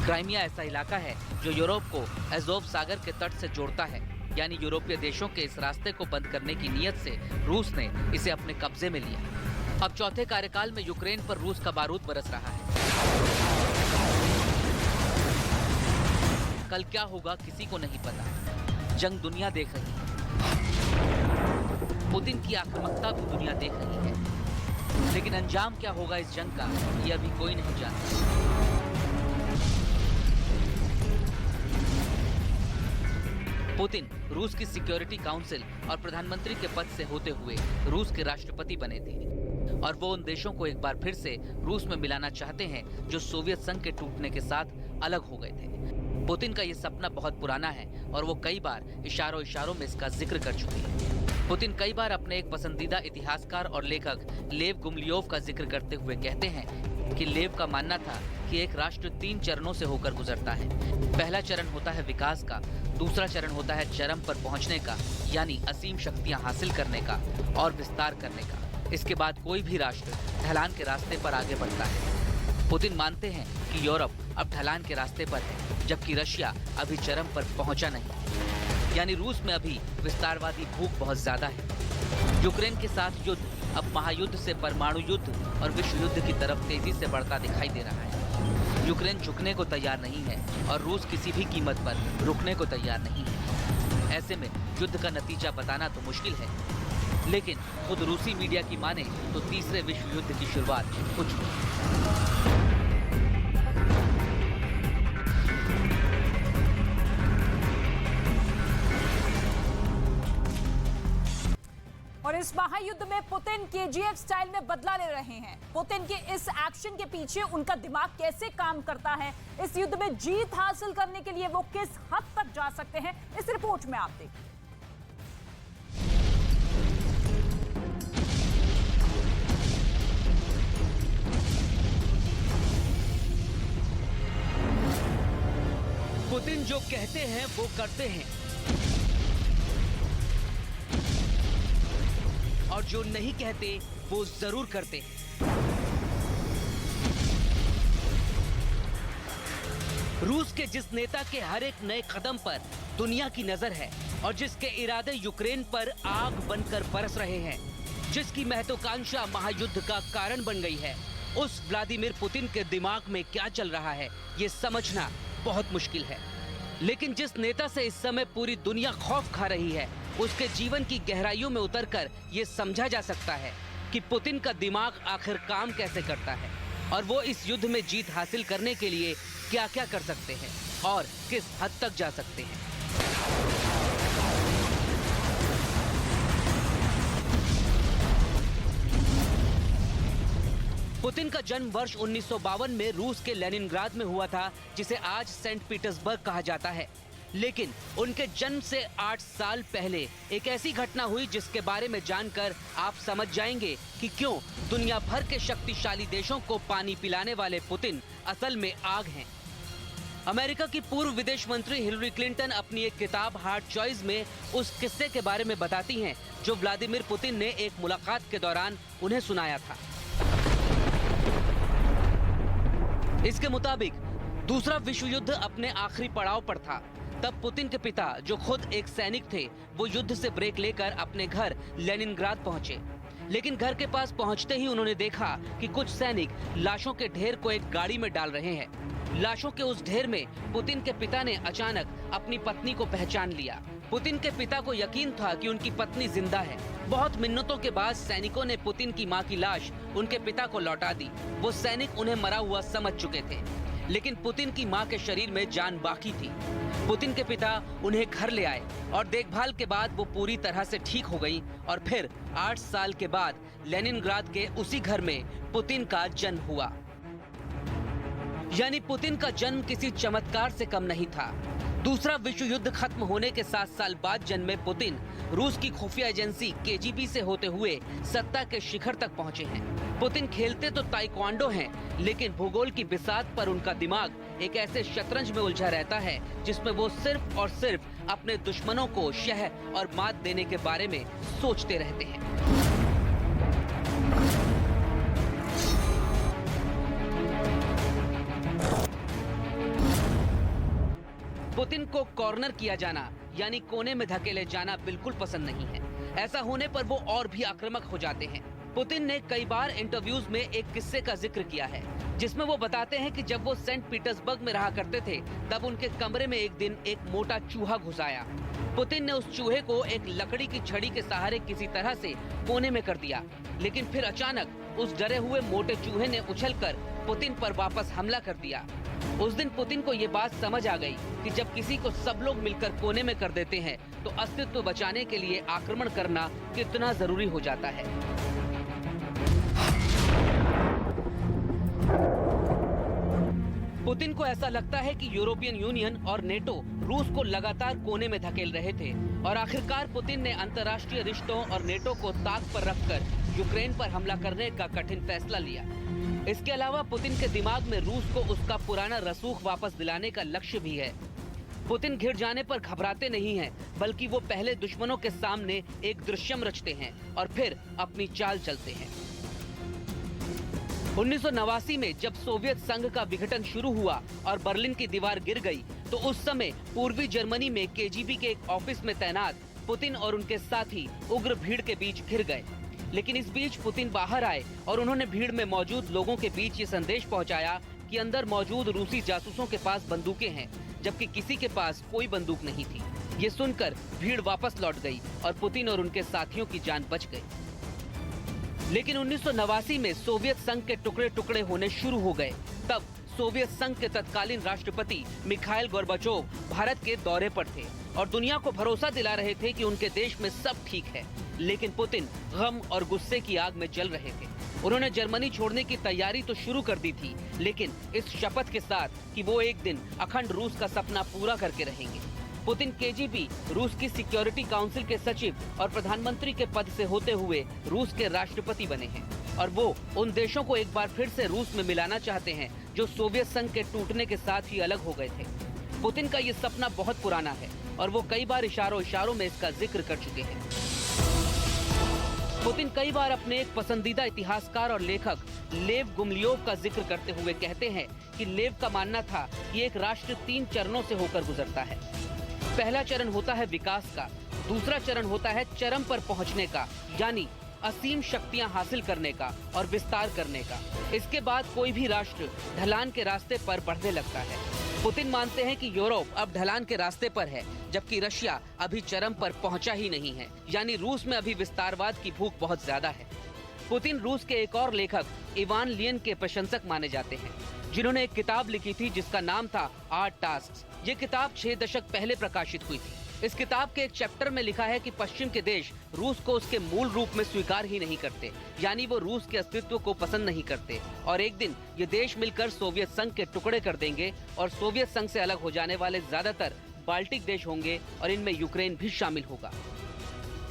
क्राइमिया ऐसा इलाका है जो यूरोप को अज़ोव सागर के तट से जोड़ता है, यानी यूरोपीय देशों के इस रास्ते को बंद करने की नीयत से रूस ने इसे अपने कब्जे में लिया। अब चौथे कार्यकाल में यूक्रेन पर रूस का बारूद बरस रहा है। कल क्या होगा किसी को नहीं पता। जंग दुनिया देख रही है, पुतिन की आक्रामकता भी दुनिया देख रही है, लेकिन अंजाम क्या होगा इस जंग का ये अभी कोई नहीं जानता। पुतिन रूस की सिक्योरिटी काउंसिल और प्रधानमंत्री के पद से होते हुए रूस के राष्ट्रपति बने थे और वो उन देशों को एक बार फिर से रूस में मिलाना चाहते हैं जो सोवियत संघ के टूटने के साथ अलग हो गए थे। पुतिन का ये सपना बहुत पुराना है और वो कई बार इशारों में इसका जिक्र कर चुके हैं। पुतिन कई बार अपने एक पसंदीदा इतिहासकार और लेखक लेव गुमलियोव का जिक्र करते हुए कहते हैं कि लेव का मानना था कि एक राष्ट्र 3 चरणों से होकर गुजरता है। पहला चरण होता है विकास का, दूसरा चरण होता है चरम पर पहुंचने का, यानी असीम शक्तियां हासिल करने का और विस्तार करने का। इसके बाद कोई भी राष्ट्र ढलान के रास्ते पर आगे बढ़ता है। पुतिन मानते हैं कि यूरोप अब ढलान के रास्ते पर है, जबकि रशिया अभी चरम पर पहुंचा नहीं, यानी रूस में अभी विस्तारवादी भूख बहुत ज्यादा है। यूक्रेन के साथ युद्ध अब महायुद्ध से परमाणु युद्ध और विश्व युद्ध की तरफ तेजी से बढ़ता दिखाई दे रहा है। यूक्रेन झुकने को तैयार नहीं है और रूस किसी भी कीमत पर रुकने को तैयार नहीं है। ऐसे में युद्ध का नतीजा बताना तो मुश्किल है, लेकिन खुद रूसी मीडिया की माने तो तीसरे विश्व युद्ध की शुरुआत हो चुकी है। और इस महायुद्ध में पुतिन केजीएफ स्टाइल में बदला ले रहे हैं। पुतिन के इस एक्शन के पीछे उनका दिमाग कैसे काम करता है, इस युद्ध में जीत हासिल करने के लिए वो किस हद तक जा सकते हैं, इस रिपोर्ट में आप देखिए। पुतिन जो कहते हैं वो करते हैं और जो नहीं कहते वो जरूर करते हैं। रूस के जिस नेता के हर एक नए कदम पर दुनिया की नजर है और जिसके इरादे यूक्रेन पर आग बनकर बरस रहे हैं, जिसकी महत्वाकांक्षा महायुद्ध का कारण बन गई है, उस व्लादिमीर पुतिन के दिमाग में क्या चल रहा है ये समझना बहुत मुश्किल है। लेकिन जिस नेता से इस समय पूरी दुनिया खौफ खा रही है, उसके जीवन की गहराइयों में उतरकर ये समझा जा सकता है कि पुतिन का दिमाग आखिर काम कैसे करता है और वो इस युद्ध में जीत हासिल करने के लिए क्या क्या कर सकते हैं और किस हद तक जा सकते हैं। पुतिन का जन्म वर्ष 1952 में रूस के लेनिनग्राद में हुआ था, जिसे आज सेंट पीटर्सबर्ग कहा जाता है। लेकिन उनके जन्म से 8 साल पहले एक ऐसी घटना हुई जिसके बारे में जानकर आप समझ जाएंगे कि क्यों दुनिया भर के शक्तिशाली देशों को पानी पिलाने वाले पुतिन असल में आग हैं। अमेरिका की पूर्व विदेश मंत्री हिलरी क्लिंटन अपनी एक किताब हार्ड चॉइस में उस किस्से के बारे में बताती हैं जो व्लादिमीर पुतिन ने एक मुलाकात के दौरान उन्हें सुनाया था। इसके मुताबिक दूसरा विश्व युद्ध अपने आखिरी पड़ाव पर था। तब पुतिन के पिता, जो खुद एक सैनिक थे, वो युद्ध से ब्रेक लेकर अपने घर लेनिनग्राद पहुंचे। लेकिन घर के पास पहुंचते ही उन्होंने देखा कि कुछ सैनिक लाशों के ढेर को एक गाड़ी में डाल रहे हैं। लाशों के उस ढेर में पुतिन के पिता ने अचानक अपनी पत्नी को पहचान लिया। पुतिन के पिता को यकीन था कि उनकी पत्नी जिंदा है। बहुत मिन्नतों के बाद सैनिकों ने पुतिन की मां की लाश उनके पिता को लौटा दी। वो सैनिक उन्हें मरा हुआ समझ चुके थे, लेकिन पुतिन की मां के शरीर में जान बाकी थी। पुतिन के पिता उन्हें घर ले आए और देखभाल के बाद वो पूरी तरह से ठीक हो गई और फिर 8 साल के बाद लेनिनग्राद के उसी घर में पुतिन का जन्म हुआ। यानी पुतिन का जन्म किसी चमत्कार से कम नहीं था। दूसरा विश्व युद्ध खत्म होने के 7 साल बाद जन्मे पुतिन रूस की खुफिया एजेंसी केजीबी से होते हुए सत्ता के शिखर तक पहुंचे हैं। पुतिन खेलते तो ताइक्वांडो हैं, लेकिन भूगोल की बिसात पर उनका दिमाग एक ऐसे शतरंज में उलझा रहता है जिसमें वो सिर्फ और सिर्फ अपने दुश्मनों को शह और मात देने के बारे में सोचते रहते हैं। पुतिन को कॉर्नर किया जाना यानी कोने में धकेले जाना बिल्कुल पसंद नहीं है। ऐसा होने पर वो और भी आक्रामक हो जाते हैं। पुतिन ने कई बार इंटरव्यूज में एक किस्से का जिक्र किया है जिसमें वो बताते हैं कि जब वो सेंट पीटर्सबर्ग में रहा करते थे तब उनके कमरे में एक दिन एक मोटा चूहा घुस आया। पुतिन ने उस चूहे को एक लकड़ी की छड़ी के सहारे किसी तरह से कोने में कर दिया, लेकिन फिर अचानक उस डरे हुए मोटे चूहे ने उछलकर पुतिन पर वापस हमला कर दिया। उस दिन पुतिन को ये बात समझ आ गई कि जब किसी को सब लोग मिलकर कोने में कर देते हैं तो अस्तित्व बचाने के लिए आक्रमण करना कितना जरूरी हो जाता है। पुतिन को ऐसा लगता है कि यूरोपियन यूनियन और नेटो रूस को लगातार कोने में धकेल रहे थे और आखिरकार पुतिन ने अंतर्राष्ट्रीय रिश्तों और नेटो को ताक पर रखकर यूक्रेन पर हमला करने का कठिन फैसला लिया। इसके अलावा पुतिन के दिमाग में रूस को उसका पुराना रसूख वापस दिलाने का लक्ष्य भी है। पुतिन घिर जाने पर घबराते नहीं हैं, बल्कि वो पहले दुश्मनों के सामने एक दृश्यम रचते हैं और फिर अपनी चाल चलते हैं। 1989 में जब सोवियत संघ का विघटन शुरू हुआ और बर्लिन की दीवार गिर गई, तो उस समय पूर्वी जर्मनी में केजीबी के एक ऑफिस में तैनात पुतिन और उनके साथी उग्र भीड़ के बीच घिर गए। लेकिन इस बीच पुतिन बाहर आए और उन्होंने भीड़ में मौजूद लोगों के बीच ये संदेश पहुंचाया कि अंदर मौजूद रूसी जासूसों के पास बंदूकें हैं, जबकि किसी के पास कोई बंदूक नहीं थी। ये सुनकर भीड़ वापस लौट गई और पुतिन और उनके साथियों की जान बच गई। लेकिन 1989 में सोवियत संघ के टुकड़े टुकड़े होने शुरू हो गए। तब सोवियत संघ के तत्कालीन राष्ट्रपति मिखाइल गोर्बाचोव भारत के दौरे पर थे और दुनिया को भरोसा दिला रहे थे कि उनके देश में सब ठीक है। लेकिन पुतिन गम और गुस्से की आग में जल रहे थे। उन्होंने जर्मनी छोड़ने की तैयारी तो शुरू कर दी थी, लेकिन इस शपथ के साथ कि वो एक दिन अखंड रूस का सपना पूरा करके रहेंगे। पुतिन केजीबी, रूस की सिक्योरिटी काउंसिल के सचिव और प्रधानमंत्री के पद से होते हुए रूस के राष्ट्रपति बने हैं और वो उन देशों को एक बार फिर से रूस में मिलाना चाहते हैं जो सोवियत संघ के टूटने के साथ ही अलग हो गए थे। पुतिन का ये सपना बहुत पुराना है और वो कई बार इशारों में इसका जिक्र कर चुके हैं। पुतिन कई बार अपने एक पसंदीदा इतिहासकार और लेखक लेव गुमलियोव का जिक्र करते हुए कहते हैं कि लेव का मानना था कि एक राष्ट्र 3 चरणों से होकर गुजरता है। पहला चरण होता है विकास का, दूसरा चरण होता है चरम पर पहुंचने का, यानी असीम शक्तियां हासिल करने का और विस्तार करने का। इसके बाद कोई भी राष्ट्र ढलान के रास्ते पर बढ़ने लगता है। पुतिन मानते हैं कि यूरोप अब ढलान के रास्ते पर है, जबकि रशिया अभी चरम पर पहुंचा ही नहीं है, यानी रूस में अभी विस्तारवाद की भूख बहुत ज्यादा है। पुतिन रूस के एक और लेखक इवान लियन के प्रशंसक माने जाते हैं, जिन्होंने एक किताब लिखी थी जिसका नाम था 8 टास्क। ये किताब 6 दशक पहले प्रकाशित हुई थी। इस किताब के एक चैप्टर में लिखा है कि पश्चिम के देश रूस को उसके मूल रूप में स्वीकार ही नहीं करते, यानी वो रूस के अस्तित्व को पसंद नहीं करते और एक दिन ये देश मिलकर सोवियत संघ के टुकड़े कर देंगे और सोवियत संघ से अलग हो जाने वाले ज्यादातर बाल्टिक देश होंगे और इनमें यूक्रेन भी शामिल होगा।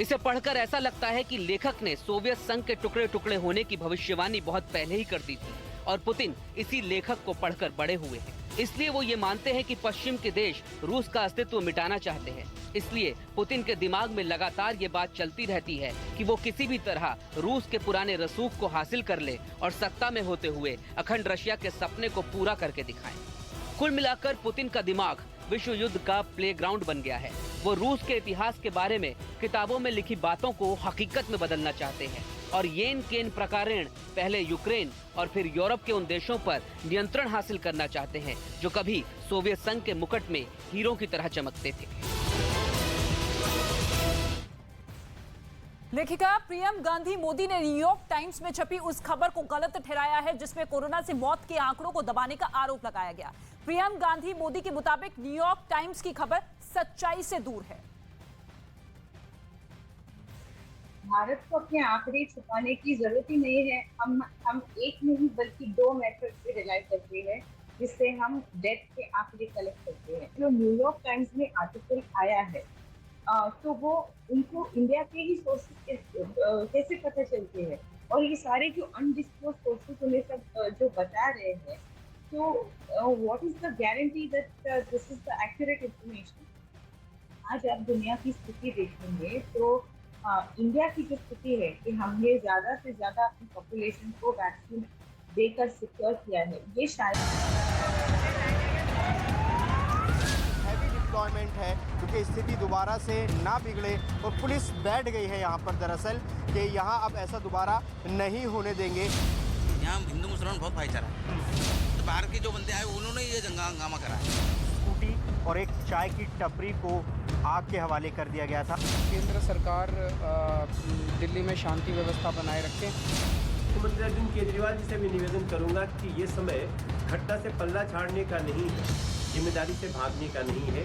इसे पढ़कर ऐसा लगता है कि लेखक ने सोवियत संघ के टुकड़े टुकड़े होने की भविष्यवाणी बहुत पहले ही कर दी थी और पुतिन इसी लेखक को पढ़कर बड़े हुए हैं। इसलिए वो ये मानते हैं कि पश्चिम के देश रूस का अस्तित्व मिटाना चाहते हैं। इसलिए पुतिन के दिमाग में लगातार ये बात चलती रहती है कि वो किसी भी तरह रूस के पुराने रसूख को हासिल कर ले और सत्ता में होते हुए अखंड रशिया के सपने को पूरा करके दिखाएं। कुल मिलाकर पुतिन का दिमाग विश्व युद्ध का प्लेग्राउंड बन गया है। वो रूस के इतिहास के बारे में किताबों में लिखी बातों को हकीकत में बदलना चाहते हैं और येन केन प्रकारेण पहले यूक्रेन और फिर यूरोप के उन देशों पर नियंत्रण हासिल करना चाहते हैं जो कभी सोवियत संघ के मुकुट में हीरों की तरह चमकते थे। लेखिका प्रियम गांधी मोदी ने न्यूयॉर्क टाइम्स में छपी उस खबर को गलत ठहराया है जिसमें कोरोना से मौत के आंकड़ों को दबाने का आरोप लगाया गया। प्रियम गांधी मोदी के मुताबिक न्यूयॉर्क टाइम्स की खबर सच्चाई से दूर है। भारत को अपने आंकड़े छुपाने की जरूरत ही नहीं है। हम एक नहीं बल्कि 2 मेथड पे रिलाई करते हैं जिससे हम डेथ के आंकड़े कलेक्ट करते हैं। जो न्यूयॉर्क टाइम्स में आर्टिकल आया है तो वो उनको इंडिया के ही सोर्सेज कैसे पता चलते हैं, और ये सारे जो अनडिस्क्लोज सोर्सेज उन्हें सब जो बता रहे हैं, तो what is the guarantee that this is the accurate information. आज आप दुनिया की स्थिति देखेंगे तो इंडिया की जो स्थिति है कि हमने ज़्यादा से ज़्यादा अपनी पॉपुलेशन को वैक्सीन देकर सिक्योर किया है, ये शायद डिप्लॉयमेंट है क्योंकि स्थिति दोबारा से ना बिगड़े, और पुलिस बैठ गई है यहाँ पर दरअसल कि यहाँ अब ऐसा दोबारा नहीं होने देंगे। यहाँ हिंदू मुसलमान बहुत भाईचारा है, तो बाहर के जो बंदे आए उन्होंने ये दंगा हंगामा करा है। स्कूटी और एक चाय की टपरी को आग के हवाले कर दिया गया था। केंद्र सरकार दिल्ली में शांति व्यवस्था बनाए रखे। मुख्यमंत्री अरविंद केजरीवाल जी से भी निवेदन करूंगा कि ये समय घटना से पल्ला झाड़ने का नहीं है, जिम्मेदारी से भागने का नहीं है।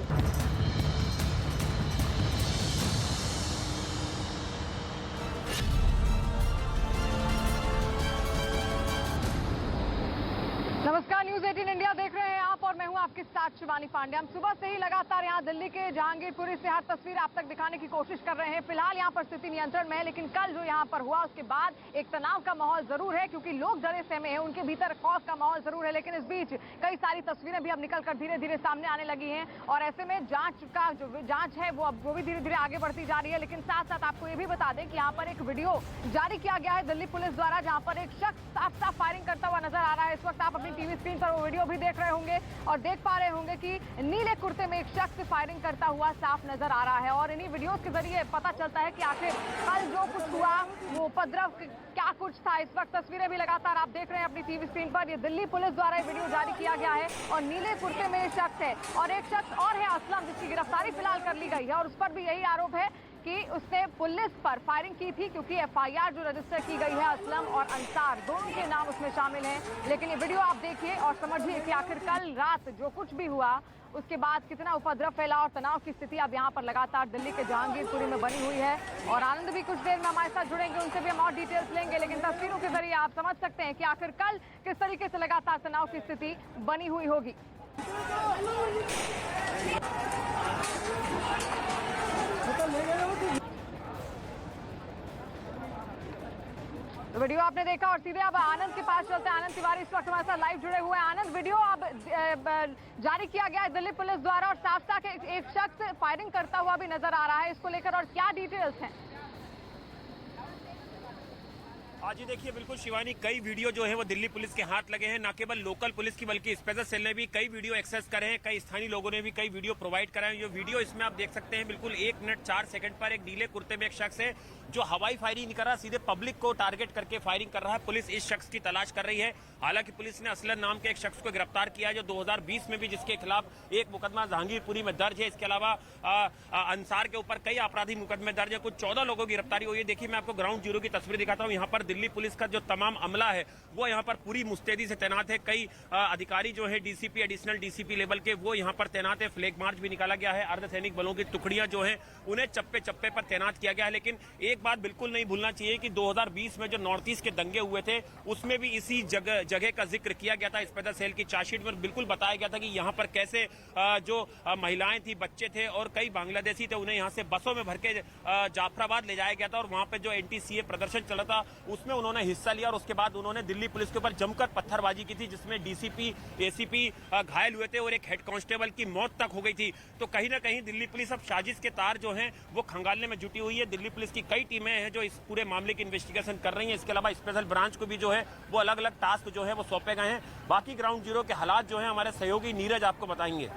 नमस्कार, न्यूज 18 इंडिया देख रहे हैं आप और मैं हूं आपके साथ शिवानी पांडे। हम सुबह से ही लगातार यहां दिल्ली के जहांगीरपुरी से हर तस्वीर आप तक दिखाने की कोशिश कर रहे हैं। फिलहाल यहां पर स्थिति नियंत्रण में है, लेकिन कल जो यहां पर हुआ उसके बाद एक तनाव का माहौल जरूर है, क्योंकि लोग डरे सहमे हैं, उनके भीतर खौफ का माहौल जरूर है। लेकिन इस बीच कई सारी तस्वीरें भी अब निकलकर धीरे धीरे सामने आने लगी हैं, और ऐसे में जांच है वो भी धीरे धीरे आगे बढ़ती जा रही है। लेकिन साथ साथ आपको ये भी बता दें कि यहाँ पर एक वीडियो जारी किया गया है दिल्ली पुलिस द्वारा, जहाँ पर एक शख्स साफ साफ फायरिंग करता हुआ नजर आ रहा है। इस वक्त आप अपनी टीवी स्क्रीन पर वो वीडियो भी देख रहे होंगे और देख पा रहे होंगे कि नीले कुर्ते में एक शख्स फायरिंग करता हुआ साफ नजर आ रहा है। और इन्हीं वीडियोस के जरिए पता चलता है कि आखिर कल जो कुछ हुआ वो उपद्रव क्या कुछ था। इस वक्त तस्वीरें भी लगातार आप देख रहे हैं अपनी टीवी स्क्रीन पर। ये दिल्ली पुलिस द्वारा ये वीडियो जारी किया गया है और नीले कुर्ते में एक शख्स है और एक शख्स और है असलम, जिसकी गिरफ्तारी फिलहाल कर ली गई है। और उस पर भी यही आरोप है कि उसने पुलिस पर फायरिंग की थी, क्योंकि एफआईआर जो रजिस्टर की गई है असलम और अंसार दोनों के नाम उसमें शामिल हैं। लेकिन ये वीडियो आप देखिए और समझिए कि आखिर कल रात जो कुछ भी हुआ उसके बाद कितना उपद्रव फैला और तनाव की स्थिति अब यहाँ पर लगातार दिल्ली के जहांगीरपुरी में बनी हुई है। और आनंद भी कुछ देर में हमारे साथ जुड़ेंगे, उनसे भी हम और डिटेल्स लेंगे। लेकिन तस्वीरों के जरिए आप समझ सकते हैं कि आखिर कल किस तरीके से लगातार तनाव की स्थिति बनी हुई होगी। तो वीडियो आपने देखा और सीधे अब आनंद के पास चलते हैं। आनंद तिवारी इस वक्त हमारे साथ लाइव जुड़े हुए हैं। आनंद, वीडियो अब जारी किया गया है दिल्ली पुलिस द्वारा और साफ साफ एक शख्स फायरिंग करता हुआ भी नजर आ रहा है, इसको लेकर और क्या डिटेल्स हैं? आज ही देखिए, बिल्कुल शिवानी, कई वीडियो जो है वो दिल्ली पुलिस के हाथ लगे हैं। न केवल लोकल पुलिस की बल्कि स्पेशल सेल ने भी कई वीडियो एक्सेस करे हैं, कई स्थानीय लोगों ने भी कई वीडियो प्रोवाइड कराए हैं। ये वीडियो इसमें आप देख सकते हैं, बिल्कुल 1 मिनट 4 सेकंड पर एक नीले कुर्ते में एक शख्स है जो हवाई फायरिंग नहीं कर रहा, सीधे पब्लिक को टारगेट करके फायरिंग कर रहा है। पुलिस इस शख्स की तलाश कर रही है। हालांकि पुलिस ने असलन नाम के एक शख्स को गिरफ्तार किया है, जो 2020 में भी जिसके खिलाफ एक मुकदमा जहांगीरपुरी में दर्ज है। इसके अलावा अंसार के ऊपर कई आपराधिक मुकदमे दर्ज है। कुछ 14 लोगों की गिरफ्तारी हुई है। देखिए, मैं आपको ग्राउंड जीरो की तस्वीर दिखाता हूँ। यहाँ पर दिल्ली पुलिस का जो तमाम अमला है वो यहाँ पर पूरी मुस्तैदी से तैनात है। कई अधिकारी जो है डीसीपी, एडिशनल डीसीपी लेवल के, वो यहाँ पर तैनात है। फ्लैग मार्च भी निकाला गया है। अर्धसैनिक बलों की टुकड़ियां जो हैं उन्हें चप्पे चप्पे पर तैनात किया गया है। लेकिन एक बात बिल्कुल नहीं भूलना चाहिए कि 2020 में जो नॉर्थ ईस्ट के दंगे हुए थे उसमें भी इसी जगह का जिक्र किया गया था। स्पेशल सेल की चार्जशीट में बिल्कुल बताया गया था कि यहाँ पर कैसे जो महिलाएं थी, बच्चे थे और कई बांग्लादेशी थे, उन्हें यहाँ से बसों में भर के जाफराबाद ले जाया गया था। और वहाँ पर जो एंटी-सीए प्रदर्शन चला था उसमें उन्होंने हिस्सा लिया और उसके बाद उन्होंने दिल्ली पुलिस के ऊपर जमकर पत्थरबाजी की थी, जिसमें डीसीपी, एसीपी घायल हुए थे और एक हेड कांस्टेबल की मौत तक हो गई थी। तो कहीं ना कहीं दिल्ली पुलिस अब साजिश के तार जो हैं वो खंगालने में जुटी हुई है। दिल्ली पुलिस की कई टीमें हैं जो इस पूरे मामले की इन्वेस्टिगेशन कर रही हैं। इसके अलावा स्पेशल ब्रांच को भी जो है वो अलग अलग टास्क जो है वो सौंपे गए हैं। बाकी ग्राउंड जीरो के हालात जो है हमारे सहयोगी नीरज आपको बताएंगे।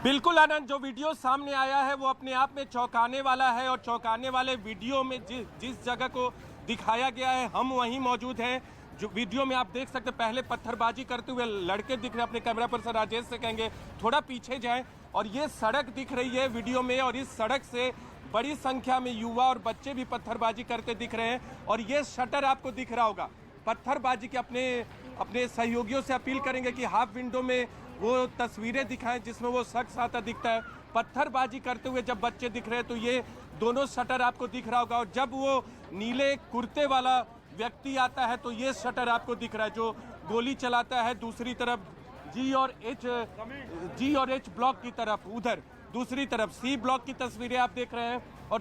बिल्कुल आनंद, जो वीडियो सामने आया है वो अपने आप में चौंकाने वाला है और चौंकाने वाले वीडियो में जिस जगह को दिखाया गया है हम वहीं मौजूद हैं। जो वीडियो में आप देख सकते हैं, पहले पत्थरबाजी करते हुए लड़के दिख रहे हैं। अपने कैमरा पर्सन राजेश से कहेंगे थोड़ा पीछे जाएं। और ये सड़क दिख रही है वीडियो में, और इस सड़क से बड़ी संख्या में युवा और बच्चे भी पत्थरबाजी करते दिख रहे हैं। और ये शटर आपको दिख रहा होगा। पत्थरबाजी के अपने सहयोगियों से अपील करेंगे कि हाफ विंडो में वो तस्वीरें दिखाएं जिसमें वो शख्स आता दिखता है। पत्थरबाजी करते हुए जब बच्चे दिख रहे हैं तो ये दोनों शटर आपको दिख रहा होगा। और जब वो नीले कुर्ते वाला व्यक्ति आता है तो ये शटर आपको दिख रहा है जो गोली चलाता है दूसरी तरफ जी और एच ब्लॉक की तरफ। उधर दूसरी तरफ सी ब्लॉक की तस्वीरें आप देख रहे हैं। और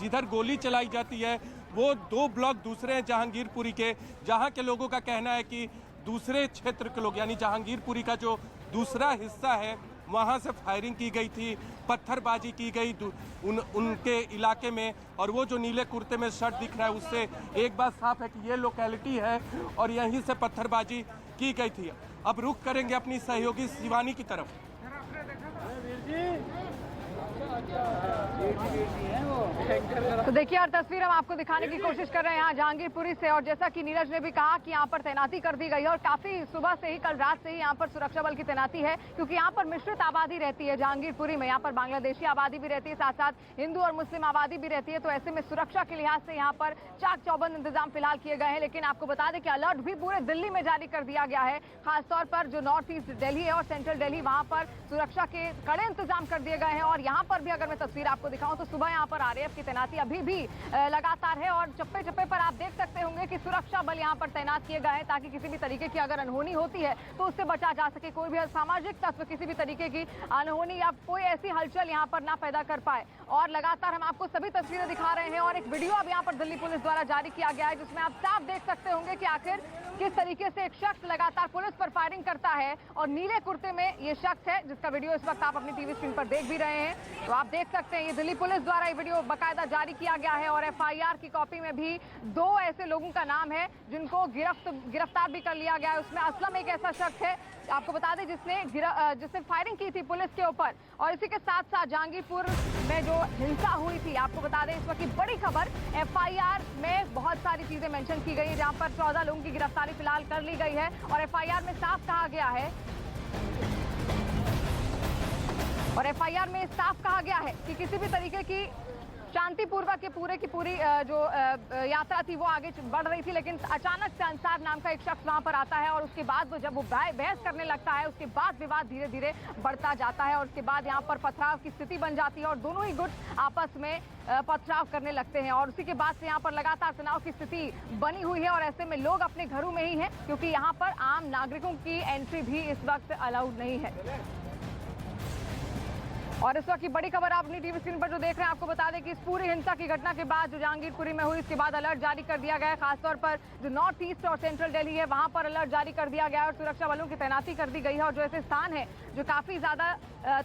जिधर गोली चलाई जाती है वो 2 ब्लॉक दूसरे हैं जहांगीरपुरी के, जहां के लोगों का कहना है कि दूसरे क्षेत्र के लोग यानी जहांगीरपुरी का जो दूसरा हिस्सा है वहां से फायरिंग की गई थी, पत्थरबाजी की गई उनके इलाके में। और वो जो नीले कुर्ते में शर्ट दिख रहा है उससे एक बात साफ है कि ये लोकेलिटी है और यहीं से पत्थरबाजी की गई थी। अब रुख करेंगे अपनी सहयोगी शिवानी की तरफ। तो देखिए हर तस्वीर हम आपको दिखाने की कोशिश कर रहे हैं यहाँ जहांगीरपुरी से। और जैसा कि नीरज ने भी कहा कि यहाँ पर तैनाती कर दी गई है और काफी सुबह से ही, कल रात से ही यहाँ पर सुरक्षा बल की तैनाती है, क्योंकि यहाँ पर मिश्रित आबादी रहती है जहांगीरपुरी में। यहाँ पर बांग्लादेशी आबादी भी रहती है, साथ साथ हिंदू और मुस्लिम आबादी भी रहती है। तो ऐसे में सुरक्षा के लिहाज से यहाँ पर चाक चौबंद इंतजाम फिलहाल किए गए हैं। लेकिन आपको बता दें कि अलर्ट भी पूरे दिल्ली में जारी कर दिया गया है। खासतौर पर जो नॉर्थ ईस्ट दिल्ली है और सेंट्रल दिल्ली, वहां पर सुरक्षा के कड़े इंतजाम कर दिए गए हैं। और यहाँ पर भी अगर मैं तस्वीर आपको दिखाऊं तो सुबह यहाँ पर आरएएफ की तैनाती अभी भी लगातार है। और चप्पे चप्पे पर आप देख सकते होंगे कि सुरक्षा बल यहाँ पर तैनात किए गए हैं ताकि किसी भी तरीके की अगर अनहोनी होती है तो उससे बचा जा सके। कोई भी असामाजिक तत्व किसी भी तरीके की अनहोनी या कोई ऐसी हलचल यहाँ पर ना पैदा कर पाए। और लगातार हम आपको सभी तस्वीरें दिखा रहे हैं। और एक वीडियो अब यहाँ पर दिल्ली पुलिस द्वारा जारी किया गया है जिसमें आप साफ देख सकते होंगे कि आखिर किस तरीके से एक शख्स लगातार पुलिस पर फायरिंग करता है। और नीले कुर्ते में ये शख्स है जिसका वीडियो इस वक्त आप अपनी टीवी स्क्रीन पर देख भी रहे हैं। तो आप देख सकते हैं ये दिल्ली पुलिस द्वारा ये वीडियो बाकायदा जारी किया गया है। और एफआईआर की कॉपी में भी 2 ऐसे लोगों का नाम है जिनको गिरफ्तार भी कर लिया गया है। उसमें असलम एक ऐसा शख्स है आपको बता दें जिसने फायरिंग की थी पुलिस के ऊपर। और इसी के साथ साथ जहांगीरपुर में जो हिंसा हुई थी, आपको बता दें इस वक्त की बड़ी खबर, एफआईआर में बहुत सारी चीजें मेंशन की गई है जहां पर 14 लोगों की गिरफ्तारी फिलहाल कर ली गई है। और एफआईआर में साफ कहा गया है कि किसी भी तरीके की शांतिपूर्वक पूरे की पूरी जो यात्रा थी वो आगे बढ़ रही थी। लेकिन अचानक से अंसार नाम का एक शख्स वहां पर आता है और उसके बाद जब वो बहस करने लगता है उसके बाद विवाद धीरे धीरे बढ़ता जाता है। और उसके बाद यहाँ पर पथराव की स्थिति बन जाती है और दोनों ही गुट आपस में पथराव करने लगते हैं। और उसी के बाद से यहाँ पर लगातार तनाव की स्थिति बनी हुई है। और ऐसे में लोग अपने घरों में ही हैं क्योंकि यहाँ पर आम नागरिकों की एंट्री भी इस वक्त अलाउड नहीं है। और इस वक्त की बड़ी खबर आप अपनी टीवी स्क्रीन पर जो देख रहे हैं, आपको बता दें कि इस पूरी हिंसा की घटना के बाद जो जहांगीरपुरी में हुई इसके बाद अलर्ट जारी कर दिया गया है। खासतौर पर जो नॉर्थ ईस्ट और सेंट्रल दिल्ली है वहां पर अलर्ट जारी कर दिया गया है और सुरक्षा बलों की तैनाती कर दी गई है। और जो ऐसे स्थान है जो काफी ज्यादा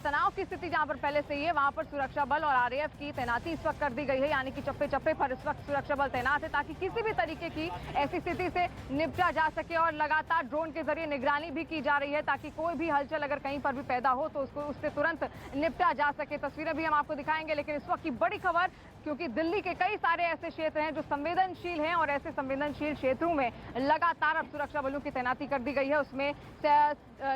तनाव की स्थिति जहां पर पहले से ही है वहां पर सुरक्षा बल और आरएएफ की तैनाती इस वक्त कर दी गई है। यानी कि चप्पे चप्पे पर इस वक्त सुरक्षा बल तैनात है ताकि किसी भी तरीके की ऐसी स्थिति से निपटा जा सके। और लगातार ड्रोन के जरिए निगरानी भी की जा रही है ताकि कोई भी हलचल अगर कहीं पर भी पैदा हो तो उससे तुरंत निपटा जा सके। तस्वीरें भी हम आपको दिखाएंगे। लेकिन इस वक्त की बड़ी खबर, क्योंकि दिल्ली के कई सारे ऐसे क्षेत्र हैं जो संवेदनशील हैं और ऐसे संवेदनशील क्षेत्रों में लगातार अब सुरक्षा बलों की तैनाती कर दी गई है। उसमें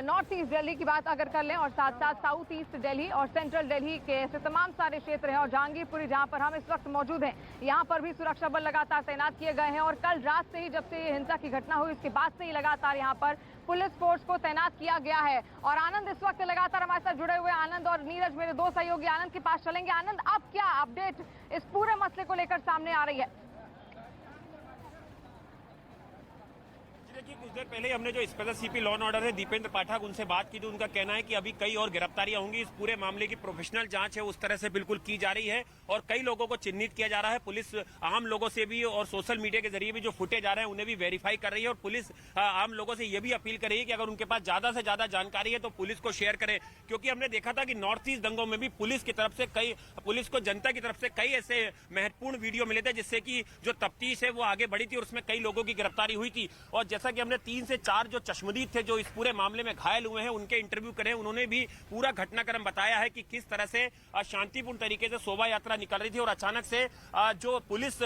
नॉर्थ ईस्ट दिल्ली की बात अगर कर लें और साथ साथ साउथ ईस्ट दिल्ली और सेंट्रल दिल्ली के ऐसे तमाम सारे क्षेत्र हैं। और जहांगीरपुरी जहां पर हम इस वक्त मौजूद हैं यहाँ पर भी सुरक्षा बल लगातार तैनात किए गए हैं। और कल रात से ही जब से ये हिंसा की घटना हुई उसके बाद से ही लगातार यहाँ पर पुलिस फोर्स को तैनात किया गया है। और आनंद इस वक्त लगातार हमारे साथ जुड़े हुए, आनंद और नीरज मेरे 2 सहयोगी आनंद के पास चलेंगे। आनंद, अब क्या अपडेट इस पूरे मसले को लेकर सामने आ रही है? देखिए, कुछ देर पहले हमने जो special CP law and order है दीपेंद्र पाठक, उनसे बात की थी। उनका कहना है कि अभी कई और गिरफ्तारियां होंगी। इस पूरे मामले की प्रोफेशनल जांच है उस तरह से बिल्कुल की जा रही है और कई लोगों को चिन्हित किया जा रहा है। पुलिस आम लोगों से भी और सोशल मीडिया के जरिए भी जो फुटेज आ रहे हैं उन्हें भी वेरीफाई कर रही है। और पुलिस आम लोगों से यह भी अपील कर रही है कि अगर उनके पास ज्यादा से ज्यादा जानकारी है तो पुलिस को शेयर करें, क्योंकि हमने देखा था कि नॉर्थ ईस्ट दंगों में भी पुलिस की तरफ से पुलिस को जनता की तरफ से कई ऐसे महत्वपूर्ण वीडियो मिले थे जिससे कि जो तफ्तीश है वो आगे बढ़ी थी और उसमें कई लोगों की गिरफ्तारी हुई थी। और जैसा जैसा कि हमने 3 से 4 जो चश्मदीद थे जो इस पूरे मामले में घायल हुए हैं उनके इंटरव्यू करे, उन्होंने भी पूरा घटनाक्रम बताया है कि किस तरह से शांतिपूर्ण तरीके से शोभा यात्रा निकल रही थी और अचानक से जो पुलिस